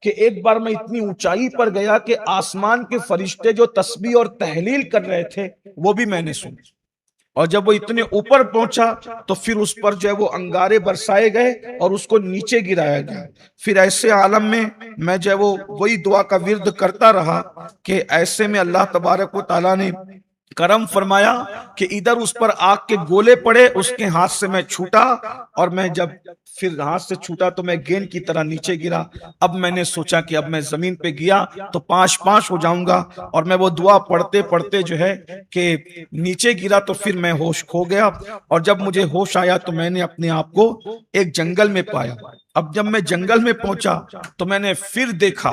Speaker 1: कि एक बार मैं इतनी ऊंचाई पर गया कि आसमान के फरिश्ते जो तस्बीह और तहलील कर रहे थे वो भी मैंने सुनी। और जब वो इतने ऊपर पहुंचा तो फिर उस पर जो है वो अंगारे बरसाए गए और उसको नीचे गिराया गया। फिर ऐसे आलम में मैं जो है वो वही दुआ का विर्द करता रहा कि ऐसे में अल्लाह तबारक व तआला ने करम फरमाया कि इधर उस पर आग के गोले पड़े, उसके हाथ से मैं छूटा और मैं जब फिर हाथ से छूटा तो मैं गेंद की तरह नीचे गिरा। अब मैंने सोचा कि अब मैं जमीन पे गिया तो पांच पांच हो जाऊंगा, और मैं वो दुआ पढ़ते पढ़ते जो है कि नीचे गिरा तो फिर मैं होश खो गया। और जब मुझे होश आया तो मैंने अपने आप को एक जंगल में पाया। अब जब मैं जंगल में पहुंचा तो मैंने फिर देखा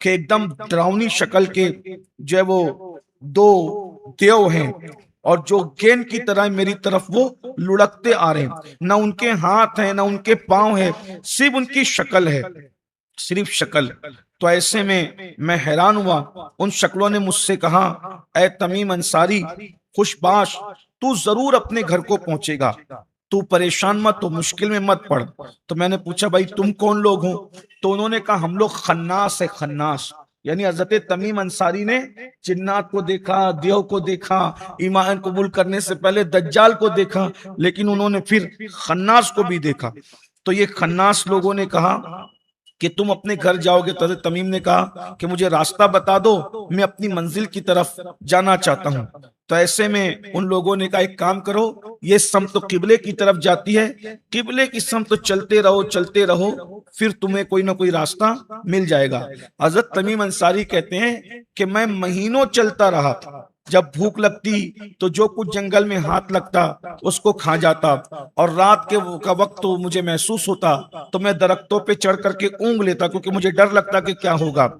Speaker 1: कि एकदम डरावनी शक्ल के जो है वो दो देव हैं और जो गेंद की तरह मेरी तरफ वो लुढ़कते आ रहे हैं। ना उनके हाथ हैं ना उनके पांव हैं, सिर्फ उनकी शक्ल है, सिर्फ शक्ल। तो ऐसे में मैं हैरान हुआ। उन शक्लों ने मुझसे कहा, ऐ तमीम अंसारी खुशबाश, तू जरूर अपने घर को पहुंचेगा, तू परेशान मत, तो मुश्किल में मत पड़। तो मैंने पूछा, भाई तुम कौन लोग हो? तो उन्होंने कहा, हम लोग खन्नास है, खन्नास। यानी हजरत तमीम अंसारी ने जिन्नात को देखा, देव को देखा, ईमान कबूल करने से पहले दज्जाल को देखा, लेकिन उन्होंने फिर खन्नास को भी देखा। तो ये खन्नास लोगों ने कहा कि तुम अपने घर जाओगे? तो हजरत तमीम ने कहा कि मुझे रास्ता बता दो, मैं अपनी मंजिल की तरफ जाना चाहता हूँ। तो ऐसे में उन लोगों ने कहा, एक काम करो, ये समत तो किबले की तरफ जाती है, किबले की समत तो चलते रहो, फिर तुम्हें कोई ना कोई रास्ता मिल जाएगा। हजरत तमीम अंसारी कहते हैं कि मैं महीनों चलता रहा, जब भूख लगती तो जो कुछ जंगल में हाथ लगता उसको खा जाता, और रात के का वक्त तो मुझे महसूस होता तो मैं दरख्तों पे चढ़ करके ऊँघ लेता, क्योंकि मुझे डर लगता कि क्या होगा।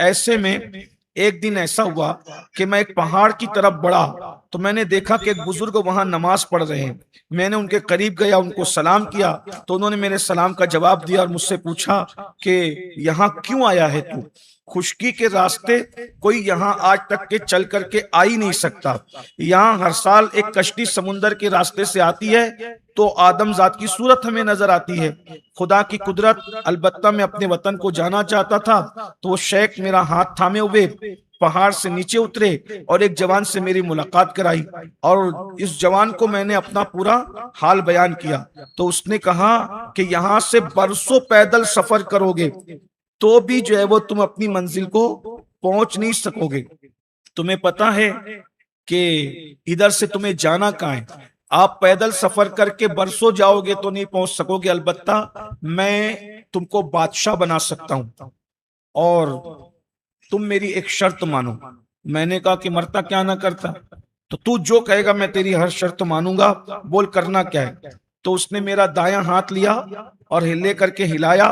Speaker 1: ऐसे में एक दिन ऐसा हुआ कि मैं एक पहाड़ की तरफ बढ़ा तो मैंने देखा कि एक बुजुर्ग वहां नमाज पढ़ रहे हैं। मैंने उनके करीब गया, उनको सलाम किया, तो उन्होंने मेरे सलाम का जवाब दिया और मुझसे पूछा कि यहाँ क्यों आया है तू? खुशकी के रास्ते कोई यहाँ आज तक के चल करके आ ही नहीं सकता। यहाँ हर साल एक कश्ती समुंदर के रास्ते से आती है तो आदमजात की सूरत हमें नजर आती है। खुदा की कुदरत, अलबत्ता मैं अपने वतन को जाना चाहता था। तो वो शेख मेरा हाथ थामे हुए पहाड़ से नीचे उतरे और एक जवान से मेरी मुलाकात कराई, और इस जवान को मैंने अपना पूरा हाल बयान किया। तो उसने कहा कि यहाँ से बरसों पैदल सफर करोगे तो भी जो है वो तुम अपनी मंजिल को पहुंच नहीं सकोगे। तुम्हें पता है कि इधर से तुम्हें जाना कहाँ है? आप पैदल सफर करके बरसों जाओगे तो नहीं पहुंच सकोगे, अलबत्ता मैं तुमको बादशाह बना सकता हूं और तुम मेरी एक शर्त मानो। मैंने कहा कि मरता क्या ना करता, तो तू जो कहेगा मैं तेरी हर शर्त मानूंगा, बोल करना क्या है। तो उसने मेरा दायां हाथ लिया और हिले करके हिलाया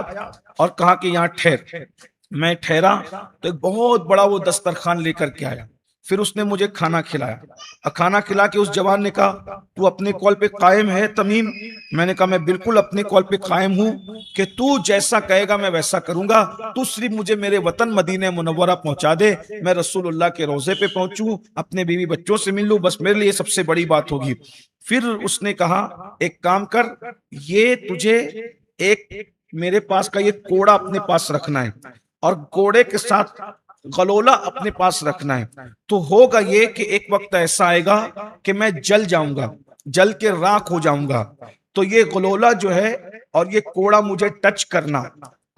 Speaker 1: और कहा कि यहाँ ठहर। मैं ठहरा तो एक बहुत बड़ा वो दस्तरखान लेकर के आया। फिर उसने मुझे खाना खिलाया, और खाना खिला के उस जवान ने कहा तू अपने कॉल पे कायम है तमीम? मैंने कहा मैं बिल्कुल अपने कॉल पे कायम हूँ कि तू जैसा कहेगा मैं वैसा करूंगा, तू सिर्फ मुझे मेरे वतन मदीने मुनव्वरा पहुंचा दे, मैं रसूलुल्लाह के रोजे पे पहुंचूं, अपने बीवी बच्चों से मिल लूं, बस मेरे लिए सबसे बड़ी बात होगी। फिर उसने कहा एक काम कर, ये तुझे एक मेरे पास का ये कोड़ा अपने पास रखना है, और कोड़े के साथ गलोला अपने पास रखना है। तो होगा ये कि एक वक्त ऐसा आएगा कि मैं जल जाऊंगा, जल के राख हो जाऊंगा, तो ये गलोला जो है और ये कोड़ा मुझे टच करना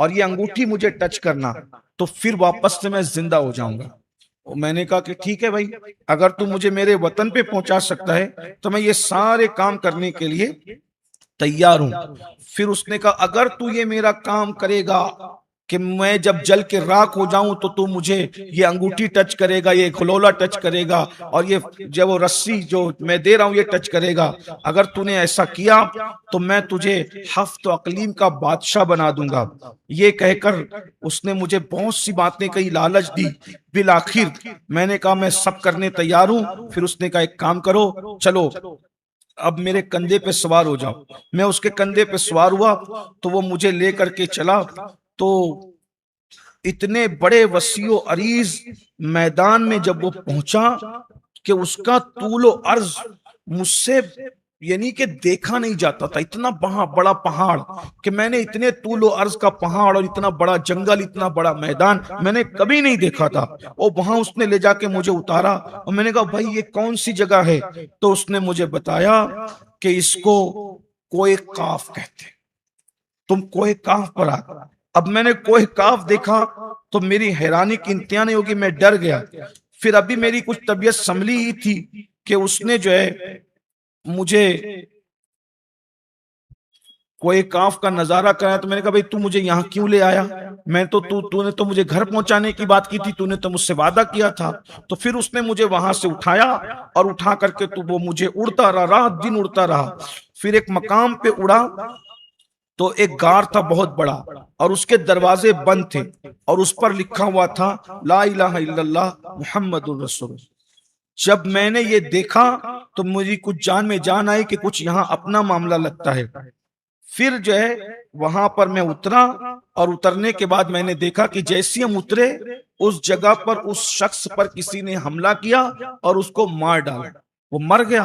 Speaker 1: और ये अंगूठी मुझे टच करना, तो फिर वापस से मैं जिंदा हो जाऊंगा। और मैंने कहा कि ठीक है भाई, अगर तू मुझे मेरे वतन पे पहुंचा सकता है तो मैं ये सारे काम करने के लिए तैयार हूं। फिर उसने कहा अगर तू ये मेरा काम करेगा कि मैं जब जल के राख हो जाऊं तो तू मुझे ये अंगूठी टच करेगा, ये खलोला टच करेगा, और ये जब वो रस्सी जो मैं दे रहा हूं ये टच करेगा, अगर तूने ऐसा किया तो मैं तुझे हफ्त अकलीम का बादशाह बना दूंगा। ये कहकर उसने मुझे बहुत सी बातें कही, लालच दी। बिल आखिर मैंने कहा मैं सब करने तैयार हूं। फिर उसने कहा एक काम करो, चलो अब मेरे कंधे पे सवार हो जाओ। मैं उसके कंधे पे सवार हुआ तो वो मुझे लेकर के चला। तो इतने बड़े वसीओ अरीज मैदान में जब वो पहुंचा कि उसका तूलो अर्ज मुझसे यानी कि देखा नहीं जाता था, इतना बड़ा पहाड़ कि मैंने इतने तूलो अर्ज का पहाड़ और इतना बड़ा जंगल, इतना बड़ा मैदान मैंने कभी नहीं देखा था। और वहां उसने ले जाके मुझे उतारा और मैंने कहा भाई ये कौन सी जगह है? तो उसने मुझे बताया कि इसको कोए काफ कहते हैं, तुम कोहे काफ पर आ। अब मैंने कोहे काफ देखा तो मेरी हैरानी की इंतहा नहीं होगी, मैं डर गया। फिर अभी मेरी कुछ तबीयत संभली ही थी कि उसने जो है मुझे कोई काफ का नजारा कराया। तो मैंने कहा भाई तू मुझे यहाँ क्यों ले आया? मैं तो तूने तो मुझे घर पहुंचाने की बात की थी, तूने तो मुझसे वादा किया था। तो फिर उसने मुझे वहां से उठाया और उठा करके तो वो मुझे उड़ता रहा, रात दिन उड़ता रहा। फिर एक मकाम पे उड़ा तो एक गार था बहुत बड़ा और उसके दरवाजे बंद थे और उस पर लिखा हुआ था ला इलाहा इल्लल्लाह मुहम्मदुर रसूल। जब मैंने ये देखा तो मुझे कुछ जान में जान आई कि कुछ यहाँ अपना मामला लगता है। फिर जो है वहां पर मैं उतरा और उतरने के बाद मैंने देखा कि जैसे हम उतरे उस जगह पर उस शख्स पर किसी ने हमला किया और उसको मार डाला, वो मर गया।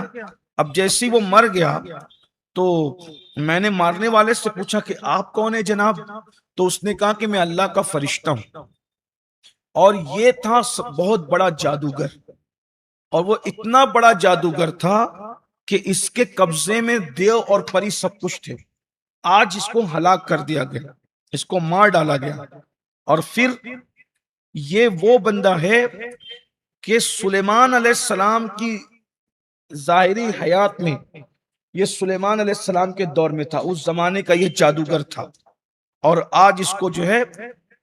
Speaker 1: अब जैसे ही वो मर गया तो मैंने मारने वाले से पूछा कि आप कौन है जनाब? तो उसने कहा कि मैं अल्लाह का फरिश्ता हूं। और ये था बहुत बड़ा जादूगर, और वो इतना बड़ा जादूगर था कि इसके कब्जे में देव और परी सब कुछ थे। आज इसको हलाक कर दिया गया, इसको मार डाला गया। और फिर ये वो बंदा है कि सुलेमान अलैहिस्सलाम की जाहिरी हयात में, ये सुलेमान अलैहिस्सलाम के दौर में था, उस जमाने का ये जादूगर था, और आज इसको जो है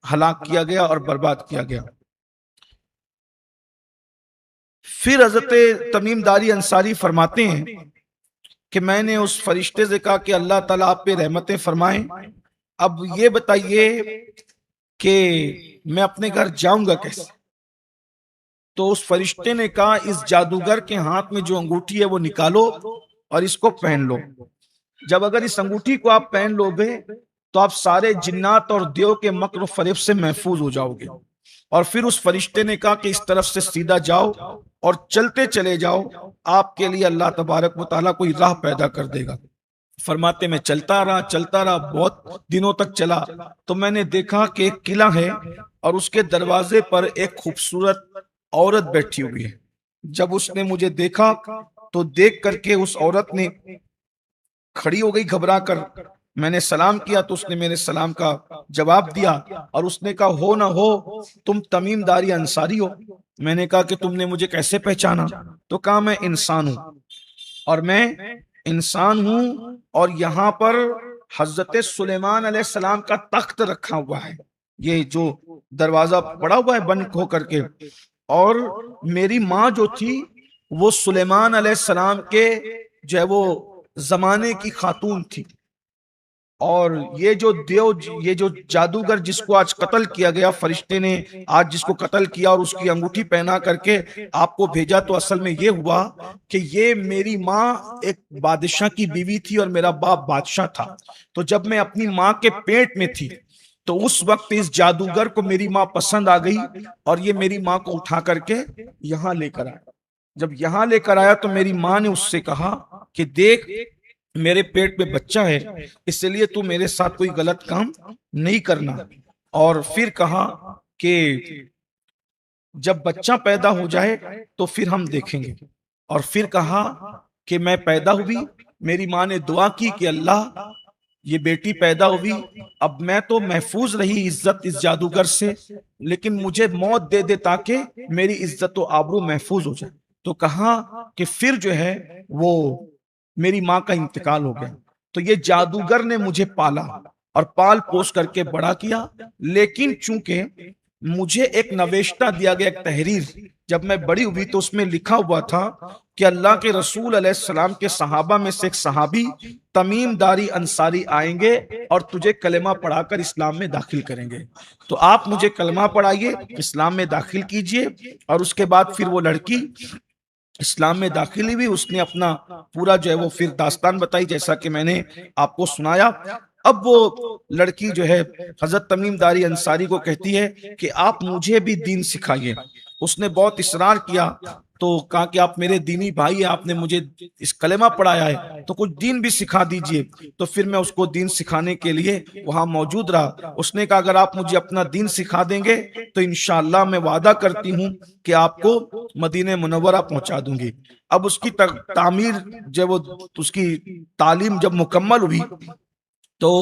Speaker 1: हलाक किया गया और बर्बाद किया गया। फिर हजरत तमीम दारी अंसारी फरमाते हैं कि मैंने उस फरिश्ते से कहा कि अल्लाह ताला आप पे रहमतें फरमाएं, अब ये बताइए कि मैं अपने घर जाऊंगा कैसे? तो उस फरिश्ते ने कहा इस जादूगर के हाथ में जो अंगूठी है वो निकालो और इसको पहन लो। जब अगर इस अंगूठी को आप पहन लोगे तो आप सारे जिन्नात और देव के मक्र फरेब से महफूज हो जाओगे। और फिर उस फरिश्ते ने कहा कि इस तरफ से सीधा जाओ और चलते चले जाओ, आपके लिए अल्लाह तबारक व तआला कोई राह पैदा कर देगा। फरमाते में चलता रहा बहुत दिनों तक चला तो मैंने देखा कि एक किला है और उसके दरवाजे पर एक खूबसूरत औरत बैठी हुई है। जब उसने मुझे देखा तो देख करके उस औरत ने खड़ी हो गई घबरा कर। मैंने सलाम किया तो उसने मेरे सलाम का जवाब दिया और उसने कहा हो ना हो तुम तमीम दारी अंसारी हो। मैंने कहा कि तुमने मुझे कैसे पहचाना? तो कहा मैं इंसान हूं, और मैं इंसान हूं और यहाँ पर हजरत सुलेमान अलैहिस्सलाम का तख्त रखा हुआ है, ये जो दरवाजा पड़ा हुआ है बंद हो करके। और मेरी माँ जो थी वो सुलेमान अलैहिस्सलाम के जो है वो जमाने की खातून थी, और ये जो जादूगर जिसको आज कत्ल किया गया, फरिश्ते ने आज जिसको कत्ल किया और उसकी अंगूठी पहना करके आपको भेजा, तो असल में ये हुआ कि ये मेरी माँ एक बादशाह की बीवी थी और मेरा बाप बादशाह था। तो जब मैं अपनी माँ के पेट में थी तो उस वक्त इस जादूगर को मेरी माँ पसंद आ गई और ये मेरी माँ को उठा करके यहाँ लेकर आया। जब यहाँ लेकर आया तो मेरी माँ ने उससे कहा कि देख, मेरे पेट में बच्चा है, इसलिए तू मेरे साथ कोई गलत काम नहीं करना। और फिर कहा कि जब बच्चा पैदा हो जाए तो फिर हम देखेंगे। और फिर कहा कि मैं पैदा हुई, मेरी माँ ने दुआ की कि अल्लाह ये बेटी पैदा हुई, अब मैं तो महफूज रही इज्जत इस जादूगर से, लेकिन मुझे मौत दे दे ताकि मेरी इज्जत और आबरू महफूज हो जाए। तो कहा कि फिर जो है वो मेरी माँ का इंतकाल हो गया। तो ये जादूगर ने मुझे पाला और पाल पोस करके बड़ा किया, लेकिन चूंकि मुझे एक नवेश्ता दिया गया, एक तहरीर, जब मैं बड़ी हुई तो उसमें लिखा हुआ था कि अल्लाह के रसूल अलैहिस्सलाम के सहाबा में से एक सहाबी तमीम दारी अंसारी आएंगे और तुझे कलेमा पढ़ाकर इस्लाम में दाखिल करेंगे। तो आप मुझे कलमा पढ़ाइए, इस्लाम में दाखिल कीजिए। और उसके बाद फिर वो लड़की इस्लाम में दाखिल हुई, उसने अपना पूरा जो है वो फिर दास्तान बताई जैसा कि मैंने आपको सुनाया। अब वो लड़की जो है हजरत तमीम दारी अंसारी को कहती है कि आप मुझे भी दीन सिखाइए। उसने बहुत इसरार किया, तो कहा कि आप मेरे दीनी भाई हैं, आपने मुझे इस कलेमा पढ़ाया है तो कुछ दीन भी सिखा दीजिए। तो फिर मैं उसको दीन सिखाने के लिए वहां मौजूद रहा। उसने कहा अगर आप मुझे अपना दीन सिखा देंगे तो इंशाअल्लाह मैं वादा करती हूँ कि आपको मदीने मुनव्वरा पहुंचा दूंगी। अब उसकी तामीर जब वो उसकी तालीम जब मुकम्मल हुई तो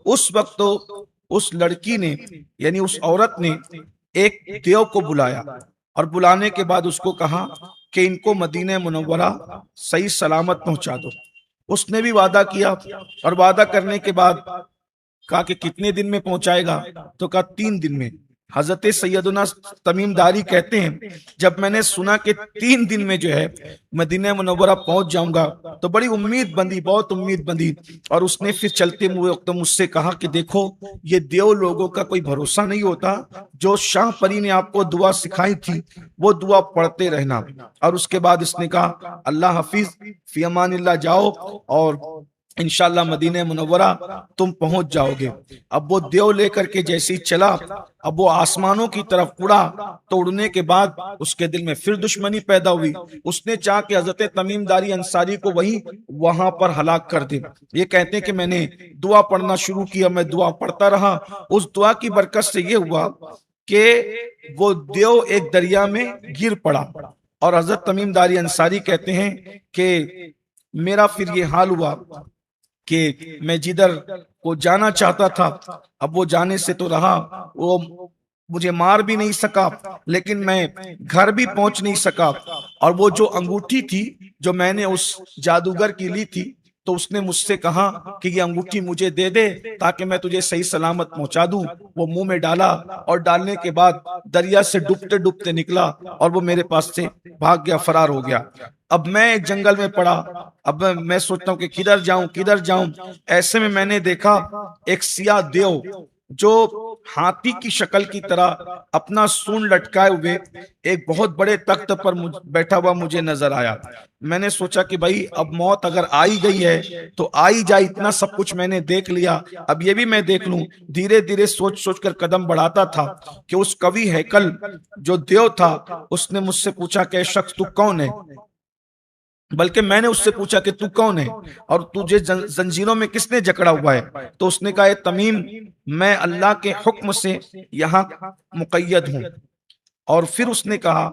Speaker 1: उस वक्त तो उस लड़की ने यानी उस औरत ने एक देव को बुलाया और बुलाने के बाद उसको कहा कि इनको मदीने मुनव्वरा सही सलामत पहुंचा दो। उसने भी वादा किया और वादा करने के बाद कहा कि कितने दिन में पहुंचाएगा, तो कहा 3 दिन में। हजरत सैयदना तमीमदारी कहते हैं जब मैंने सुना कि 3 दिन में जो है मदीना मुनव्वरा पहुंच जाऊंगा तो बड़ी उम्मीद बंधी, बहुत उम्मीद बंधी। और उसने फिर चलते हुए वक्त मुझसे कहा कि देखो, ये देव लोगों का कोई भरोसा नहीं होता, जो शाह परी ने आपको दुआ सिखाई थी वो दुआ पढ़ते रहना। और उसके बाद इसने कहा अल्लाह हाफिज, फी अमानिल्लाह, जाओ और इंशाल्लाह मदीने मुनव्वरा तुम पहुंच जाओगे। अब वो देव लेकर के जैसे ही चला, अब वो आसमानों की तरफ उड़ा, तो उड़ने के बाद उसके दिल में फिर दुश्मनी पैदा हुई। उसने चाहा कि हजरत तमीमदारी अंसारी को वही वहां पर हलाक कर दे। ये कहते हैं कि मैंने दुआ पढ़ना शुरू किया, मैं दुआ पढ़ता रहा। उस दुआ की बरकत से ये हुआ कि वो देव एक दरिया में गिर पड़ा। और हजरत तमीमदारी अंसारी कहते हैं कि मेरा फिर ये हाल हुआ कि मैं जिधर को जाना चाहता था, अब वो जाने से तो रहा, वो मुझे मार भी नहीं सका, लेकिन मैं घर भी पहुंच नहीं सका। और वो जो अंगूठी थी जो मैंने उस जादूगर की ली थी, तो उसने मुझसे कहा कि ये अंगूठी मुझे दे दे ताकि मैं तुझे सही सलामत पहुंचा दूं। वो मुंह में डाला और डालने के बाद दरिया से डूबते डूबते निकला और वो मेरे पास से भाग गया, फरार हो गया। अब मैं एक जंगल में पड़ा, अब मैं सोचता हूँ कि किधर जाऊं किधर जाऊं। ऐसे में मैंने देखा एक सिया देव जो हाथी की शक्ल की तरह अपना सूंड लटकाए हुए एक बहुत बड़े तख्त पर बैठा हुआ मुझे नजर आया। मैंने सोचा कि भाई अब मौत अगर आई गई है तो आई जाए, इतना सब कुछ मैंने देख लिया, अब ये भी मैं देख लूं। धीरे धीरे सोच सोच कर कदम बढ़ाता था कि उस कवि हैकल जो देव था उसने मुझसे पूछा कि शख्स तू कौन है, बल्कि मैंने उससे पूछा कि तू कौन है और तुझे जंजीरों में किसने जकड़ा हुआ है। तो उसने कहा तमीम, मैं अल्लाह के हुक्म से यहाँ मुक़य्यद हूँ। और फिर उसने कहा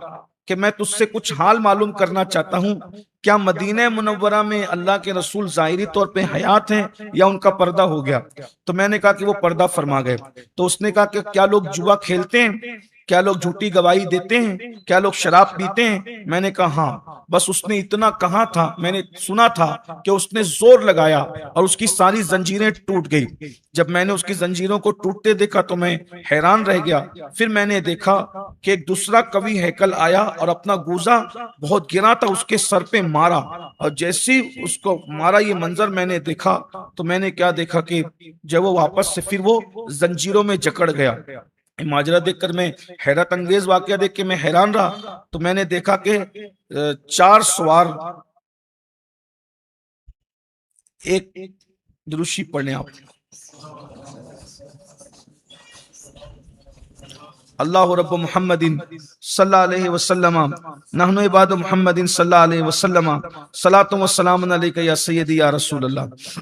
Speaker 1: कि मैं तुझसे कुछ हाल मालूम करना चाहता हूँ, क्या मदीने मुनव्वरा में अल्लाह के रसूल ज़ाहिरी तौर पे हयात हैं या उनका पर्दा हो गया। तो मैंने कहा कि वो पर्दा फरमा गए। तो उसने कहा कि क्या लोग जुआ खेलते हैं। क्या लोग झूठी गवाही देते हैं? क्या लोग शराब पीते हैं? मैंने कहा हाँ। बस उसने इतना कहा था, मैंने सुना था कि उसने जोर लगाया और उसकी सारी जंजीरें टूट गई। जब मैंने उसकी जंजीरों को टूटते देखा तो मैं हैरान रह गया। फिर मैंने देखा कि एक दूसरा कवि हैकल आया और अपना गूजा बहुत गिरा था उसके सर पे मारा, और जैसे ही उसको मारा ये मंजर मैंने देखा तो मैंने क्या देखा कि जब वो वापस से फिर वो जंजीरों में जकड़ गया। माजरा देखकर मैं, हैरत अंगेज वाकया देख के मैं हैरान रहा। तो मैंने देखा कि चार सवार, एक दुरूशी पढ़ने आप, अल्लाह रब्ब मुहम्मदिन सल्लल्लाहु अलैहि वसल्लम नहनु इबाद मुहम्मदिन सल्लल्लाहु अलैहि वसल्लम सलातु व सलामुन अलैका या सय्यदी या रसूल अल्लाह।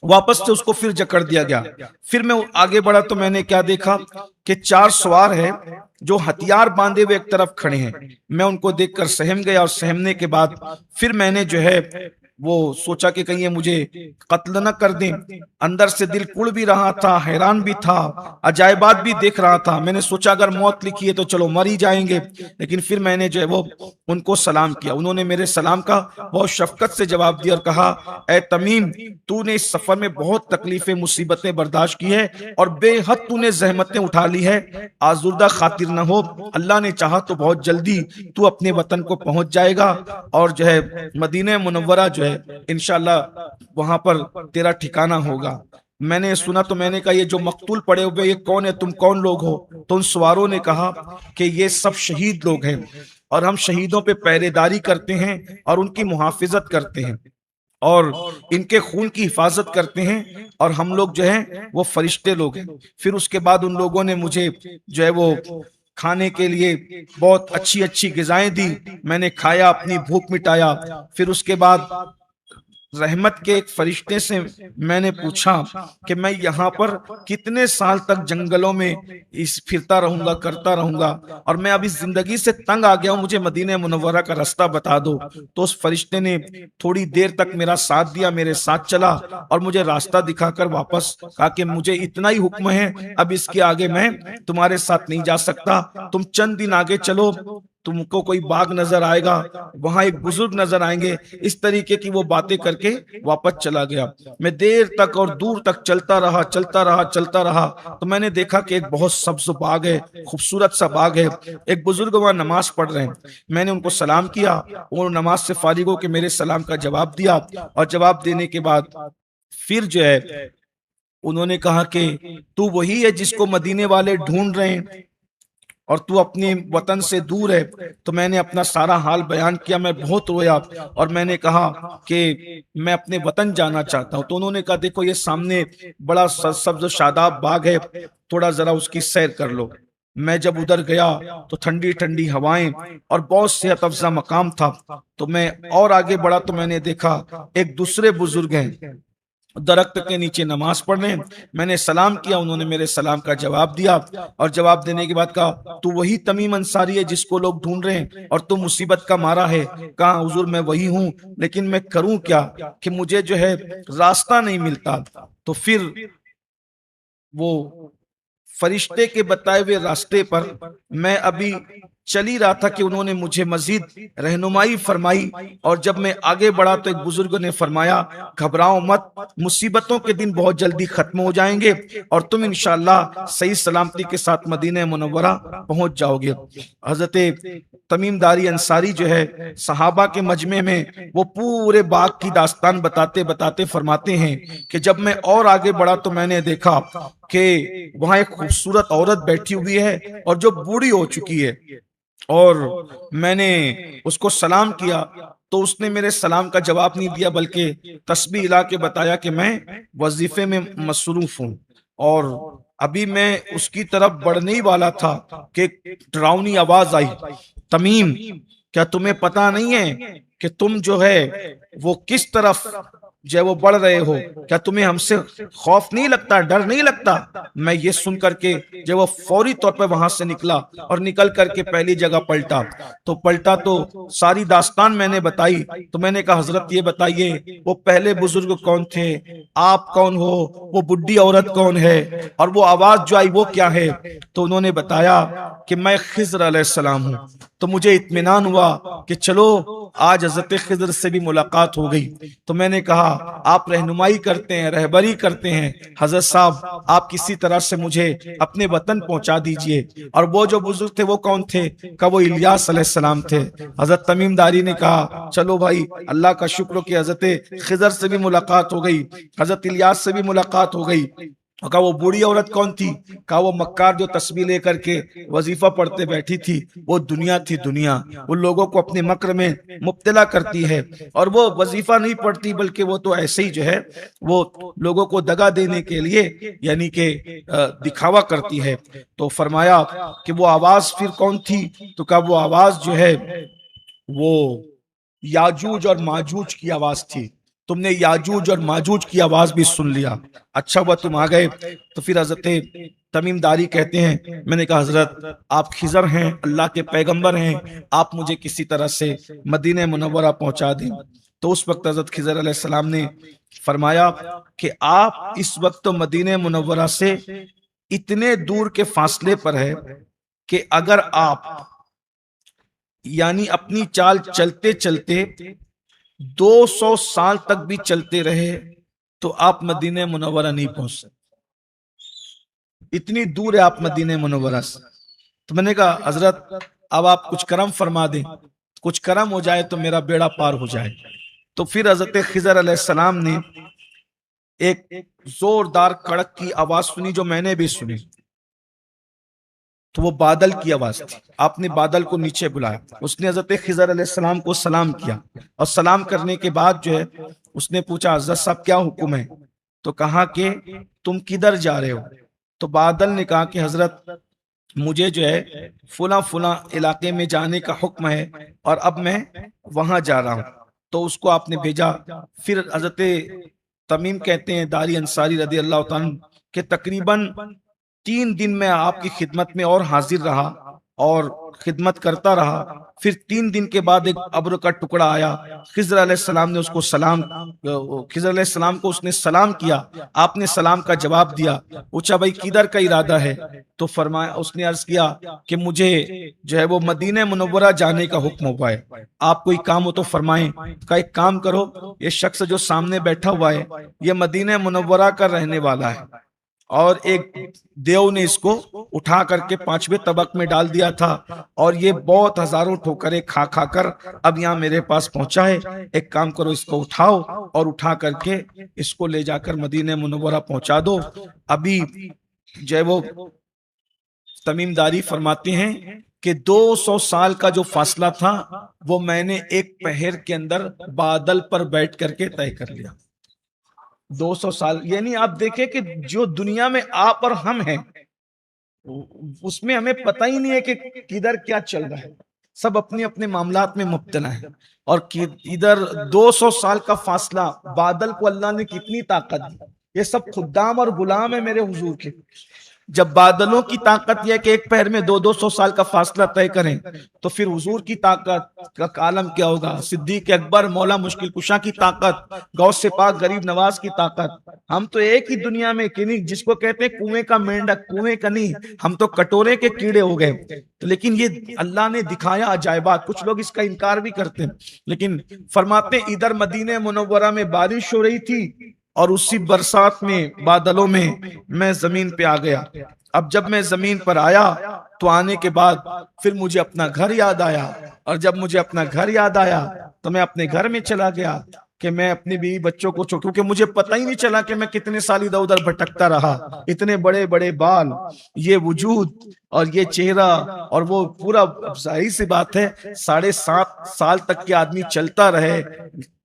Speaker 1: वापस से उसको फिर जकड़ दिया गया। फिर मैं आगे बढ़ा तो मैंने क्या देखा कि चार सवार है जो हथियार बांधे हुए एक तरफ खड़े हैं। मैं उनको देखकर सहम गया, और सहमने के बाद फिर मैंने जो है वो सोचा कि कहीं ये मुझे कत्ल न कर दें। अंदर से दिल कुड़ भी रहा था, हैरान भी था, अजायबात भी देख रहा था। मैंने सोचा अगर मौत लिखी है तो चलो मर ही जाएंगे। लेकिन फिर मैंने जो है वो उनको सलाम किया। उन्होंने मेरे सलाम का बहुत शफकत से जवाब दिया और कहा, ए तमीम, तूने इस सफर में बहुत तकलीफें मुसीबतें बर्दाश्त की है और बेहद तूने जहमतें उठा ली है। आजुर्दा खातिर न हो, अल्लाह ने चाहा तो बहुत जल्दी तू अपने वतन को पहुंच जाएगा, और जो है मदीने मुनव्वरा जो है इंशाल्लाह वहां पर तेरा ठिकाना होगा। मैंने सुना तो मैंने कहा, ये जो मकतूल पड़े हुए ये कौन है, तुम कौन लोग हो? तो उन सवारों ने कहा कि ये सब शहीद लोग हैं और हम शहीदों पे पहरेदारी करते हैं और उनकी मुहाफिजत करते हैं और इनके खून की हिफाजत करते हैं, और हम लोग जो हैं वो फरिश्ते लोग हैं। फिर उसके बाद उन लोगों ने मुझे जो है वो खाने के लिए बहुत अच्छी अच्छी ग़िज़ाएं दी। मैंने खाया, अपनी भूख मिटाया। फिर उसके बाद रहमत के एक फरिश्ते से मैंने पूछा कि मैं यहाँ पर कितने साल तक जंगलों में इस फिरता रहूंगा, करता रहूंगा, और मैं अभी जिंदगी से तंग आ गया हूँ, मुझे मदीने मुनव्वरा का रास्ता बता दो। तो उस फरिश्ते ने थोड़ी देर तक मेरा साथ दिया, मेरे साथ चला और मुझे रास्ता दिखाकर वापस कहा कि मुझे इतना ही हुक्म है, अब इसके आगे मैं तुम्हारे साथ नहीं जा सकता। तुम चंद दिन आगे चलो, तुमको कोई बाग नजर आएगा, वहां एक बुजुर्ग नजर आएंगे। इस तरीके की वो बातें करके वापस चला गया। मैं देर तक और दूर तक चलता रहा, चलता रहा, चलता रहा। तो मैंने देखा कि एक बहुत सब्ज बाग है, खूबसूरत सा बाग है। एक बुजुर्ग वहां नमाज पढ़ रहे हैं। मैंने उनको सलाम किया, वो नमाज से फारिग होकर मेरे सलाम का जवाब दिया, और जवाब देने के बाद फिर जो है उन्होंने कहा कि तू वही है जिसको मदीने वाले ढूंढ रहे हैं और तू अपने वतन से दूर है। तो मैंने अपना सारा हाल बयान किया, मैं बहुत रोया और मैंने कहा कि मैं अपने वतन जाना चाहता हूँ। तो उन्होंने कहा, देखो ये सामने बड़ा सब्ज शादाब बाग है, थोड़ा जरा उसकी सैर कर लो। मैं जब उधर गया तो ठंडी ठंडी हवाएं और बहुत सेहत अफजा मकाम था। तो मैं और आगे बढ़ा तो मैंने देखा एक दूसरे बुजुर्ग हैं, दरख्त के नीचे नमाज पढ़ रहे हैं। मैंने सलाम किया, उन्होंने मेरे सलाम का जवाब दिया, और जवाब देने के बाद कहा, तू वही तमीम अंसारी है जिसको लोग ढूंढ रहे हैं और तू मुसीबत का मारा है? कहा, हुजूर मैं वही हूँ, लेकिन मैं करूं क्या कि मुझे जो है रास्ता नहीं मिलता। तो फिर वो फरिश्ते के बताए हुए रास्ते पर मैं अभी चल ही रहा था कि उन्होंने मुझे मजीद रहनुमाई फरमाई, और जब मैं आगे बढ़ा तो एक बुजुर्ग ने फरमाया, घबराओ मत, मुसीबतों के दिन बहुत जल्दी खत्म हो जाएंगे और तुम इंशाअल्लाह सही सलामती के साथ मदीने मुनव्वरा पहुंच जाओगे। हजरत तमीमदारी अंसारी जो है सहाबा के मजमे में वो पूरे बाग की दास्तान बताते बताते फरमाते हैं कि जब मैं और आगे बढ़ा तो मैंने देखा कि वहां एक खूबसूरत औरत बैठी हुई है और जो बूढ़ी हो चुकी है, और मैंने उसको सलाम किया तो उसने मेरे सलाम का जवाब नहीं दिया, बल्कि तस्बीह हिला के बताया कि मैं वजीफे में मसरूफ हूँ। और अभी मैं उसकी तरफ बढ़ने ही वाला था कि डरावनी आवाज आई, तमीम, क्या तुम्हें पता नहीं है कि तुम जो है वो किस तरफ जो है वो बढ़ रहे हो, क्या तुम्हें हमसे खौफ नहीं लगता, डर नहीं लगता? मैं ये सुन करके जो वो फौरी तौर पर वहां से निकला और निकल करके पहली जगह पलटा। तो पलटा तो सारी दास्तान मैंने बताई। तो मैंने कहा हजरत ये बताइए वो पहले बुजुर्ग कौन थे, आप कौन हो, वो बुढ़ी औरत कौन है, और वो आवाज जो आई वो क्या है? तो उन्होंने बताया कि मैं खिज़र अलैहिस्सलाम हूँ। तो मुझे इत्मीनान हुआ कि चलो आज हजरत खिज़र से भी मुलाकात हो गई। तो मैंने कहा आप रहनुमाई करते हैं, रहबरी करते हैं, हजरत साहब आप किसी तरह से मुझे अपने वतन पहुंचा दीजिए। और वो जो बुजुर्ग थे वो कौन थे? का वो इलियास अलैहिस्सलाम थे। हजरत तमीमदारी ने कहा चलो भाई, अल्लाह का शुक्र कि हजरत खिज़र से भी मुलाकात हो गई, हजरत इलियास से भी मुलाकात हो गई। कहा वो बूढ़ी औरत कौन थी? कहा वो मक्कार जो तस्बीह लेकर के वजीफा पढ़ते बैठी थी, वो दुनिया थी। दुनिया वो लोगों को अपने मक्र में मुब्तला करती है, और वो वजीफा नहीं पढ़ती बल्कि वो तो ऐसे ही जो है वो लोगों को दगा देने के लिए यानी कि दिखावा करती है। तो फरमाया कि वो आवाज फिर कौन थी? तो कहा वो आवाज जो है वो याजूज और माजूज की आवाज थी। तुमने याजूज और माजूज की आवाज भी सुन लिया, अच्छा हुआ तुम आ गए। तो फिर हजरत तमीमदारी कहते हैं मैंने कहा हजरत आप खिजर हैं, अल्लाह के पैगंबर हैं, आप मुझे किसी तरह से मदीने मुनव्वरा पहुंचा दें। तो उस वक्त हजरत खिजर अलैहिस्सलाम ने फरमाया कि आप इस वक्त तो मदीने मुनव्वरा से इतने दूर के फासले पर है कि अगर आप यानी अपनी चाल चलते चलते 200 साल तक भी चलते रहे तो आप मदीने मुनव्वरा नहीं पहुंच सकते, इतनी दूर है आप मदीने मुनव्वरा से। तो मैंने कहा हजरत अब आप कुछ करम फरमा दें, कुछ करम हो जाए तो मेरा बेड़ा पार हो जाए। तो फिर हजरत खिजर अलैहिस्सलाम ने एक जोरदार कड़क की आवाज सुनी जो मैंने भी सुनी। तो वो बादल की आवाज थी। आपने बादल को नीचे बुलाया, उसने हजरत खिजर अलैहिस्सलाम को सलाम किया, और सलाम करने के बाद जो है उसने पूछा हजरत साहब क्या हुक्म है? तो कहा कि तुम किधर जा रहे हो? तो बादल ने कहा कि हजरत मुझे जो है फुला फुला इलाके में जाने का हुक्म है और अब मैं वहां जा रहा हूं। तो उसको आपने भेजा। फिर हजरत तमीम कहते हैं दारी अंसारी रदी अल्लाह तआला के तकरीबन 3 दिन में आपकी खिदमत में और हाजिर रहा और खिदमत करता रहा। फिर 3 दिन के बाद एक अब्र का टुकड़ा आया। खिज़र अलैहिस्सलाम ने उसको सलाम खिज़र अलैहिस्सलाम को उसने सलाम किया, आपने सलाम का जवाब दिया। पूछा भाई किधर का इरादा है? तो फरमाया, उसने अर्ज किया कि मुझे जो है वो मदीने मुनव्वरा जाने का हुक्म हुआ है, आप कोई काम हो तो फरमाएं। का एक काम करो, ये शख्स जो सामने बैठा हुआ है ये मदीने मुनव्वरा का रहने वाला है, और एक देव ने इसको उठा करके 5वें तबक में डाल दिया था, और ये बहुत हजारों ठोकरें खा खा कर अब यहाँ मेरे पास पहुंचा है। एक काम करो, इसको उठाओ और उठा करके इसको ले जाकर मदीने मुनव्वरा पहुंचा दो। अभी जो है वो तमीमदारी फरमाते हैं कि 200 साल का जो फासला था वो मैंने एक पहर के अंदर बादल पर बैठ करके तय कर लिया। 200 साल यानी आप देखें कि जो दुनिया में आप और हम हैं उसमें हमें पता ही नहीं है कि किधर क्या चल रहा है, सब अपने अपने मामलात में मुब्तला है। और इधर 200 साल का फासला, बादल को अल्लाह ने कितनी ताकत दी। ये सब खुद्दाम और गुलाम है मेरे हुजूर के। जब बादलों की ताकत यह कि एक पैर में 200-200 साल का फासला तय करें, तो फिर हुजूर की ताकत का आलम क्या होगा? सिद्दीक अकबर, मौला मुश्किल कुशा की ताकत, गौसे पाक गरीब नवाज की ताकत। हम तो एक ही दुनिया में किन्हीं जिसको कहते हैं कुएं का मेंढक, कुएं का नहीं, हम तो कटोरे के कीड़े हो गए। तो लेकिन ये अल्लाह ने दिखाया अजायबात। कुछ लोग इसका इनकार भी करते हैं, लेकिन फरमाते इधर मदीने मुनव्वरा में बारिश हो रही थी और उसी बरसात में, बादलों में मैं जमीन पे आ गया। अब जब मैं जमीन पर आया तो आने के बाद फिर मुझे अपना घर याद आया, और जब मुझे अपना घर याद आया तो मैं अपने घर में चला गया कि मैं अपनी बीवी बच्चों को छोड़, क्योंकि मुझे पता ही नहीं चला कि मैं कितने साल इधर उधर भटकता रहा। इतने बड़े बड़े बाल, ये वजूद और ये चेहरा, और वो पूरा, जाहिर सी बात है 7.5 साल तक के आदमी चलता रहे,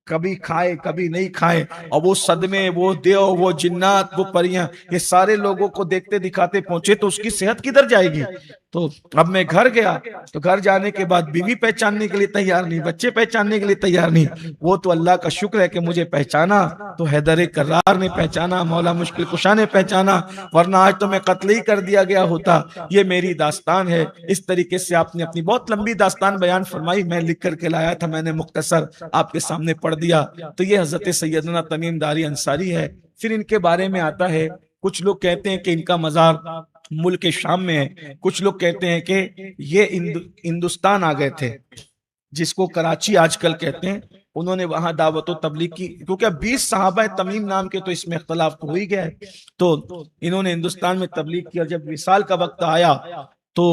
Speaker 1: कभी खाए कभी नहीं खाए, और वो सदमे, वो देव, वो जिन्नात, वो परियां, ये सारे लोगों को देखते दिखाते पहुंचे, तो उसकी सेहत किधर जाएगी। तो अब मैं घर गया, तो घर जाने के बाद बीवी पहचानने के लिए तैयार नहीं, बच्चे पहचानने के लिए तैयार नहीं। वो तो अल्लाह का शुक्र है कि मुझे पहचाना, तो हैदर कर्रार ने पहचाना, मौला मुश्किल कुशा ने पहचाना, वरना आज तो मैं कत्ल ही कर दिया गया होता। ये मेरी दास्तान है। इस तरीके से आपने अपनी बहुत लंबी दास्तान बयान फरमाई, मैं लिख करके लाया था, मैंने मुख्तसर आपके सामने पढ़ दिया। तो ये हजरत सैयदना तमीम दारी अंसारी है। फिर इनके बारे में आता है, कुछ लोग कहते हैं कि इनका मजार मुल्क शाम में है, कुछ लोग कहते हैं कि ये हिंदुस्तान आ गए थे, जिसको कराची आजकल कहते हैं, उन्होंने वहां दावत व तबलीग की, क्योंकि अब 20 सहाबा तमीम नाम के, तो इसमें इख्तलाफ तो हो ही गया है। तो इन्होंने हिंदुस्तान में तबलीग की, और जब विसाल का वक्त आया तो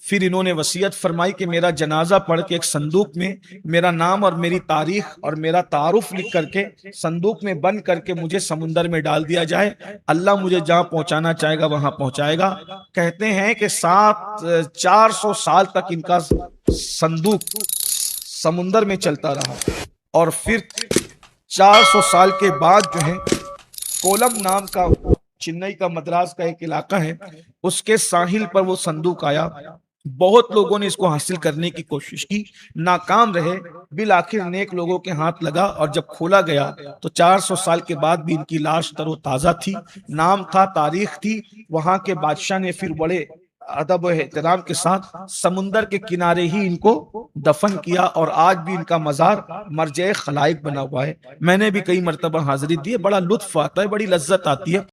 Speaker 1: फिर इन्होंने वसीयत फरमाई कि मेरा जनाजा पढ़ के एक संदूक में मेरा नाम और मेरी तारीख और मेरा तारुफ लिख करके संदूक में बंद करके मुझे समुंदर में डाल दिया जाए, अल्लाह मुझे जहां पहुंचाना चाहेगा वहां पहुंचाएगा। कहते हैं कि 400 साल तक इनका संदूक समुंदर में चलता रहा, और फिर 400 साल के बाद जो है, कोलम नाम का, चेन्नई का, मद्रास का एक इलाका है, उसके साहिल पर वो संदूक आया। बहुत लोगों ने इसको हासिल करने की कोशिश की, नाकाम रहे। बिल आखिर नेक लोगों के हाथ लगा, और जब खोला गया तो 400 साल के बाद भी इनकी लाश तरोताजा थी, नाम था, तारीख थी। वहां के बादशाह ने फिर बड़े अदब और एहतराम के साथ समुंदर के किनारे ही इनको दफन किया, और आज भी इनका मजार मरजे खलाइक बना हुआ है। मैंने भी कई मरतबा हाजिरी दी है, बड़ा लुत्फ आता है, बड़ी लज्जत आती है।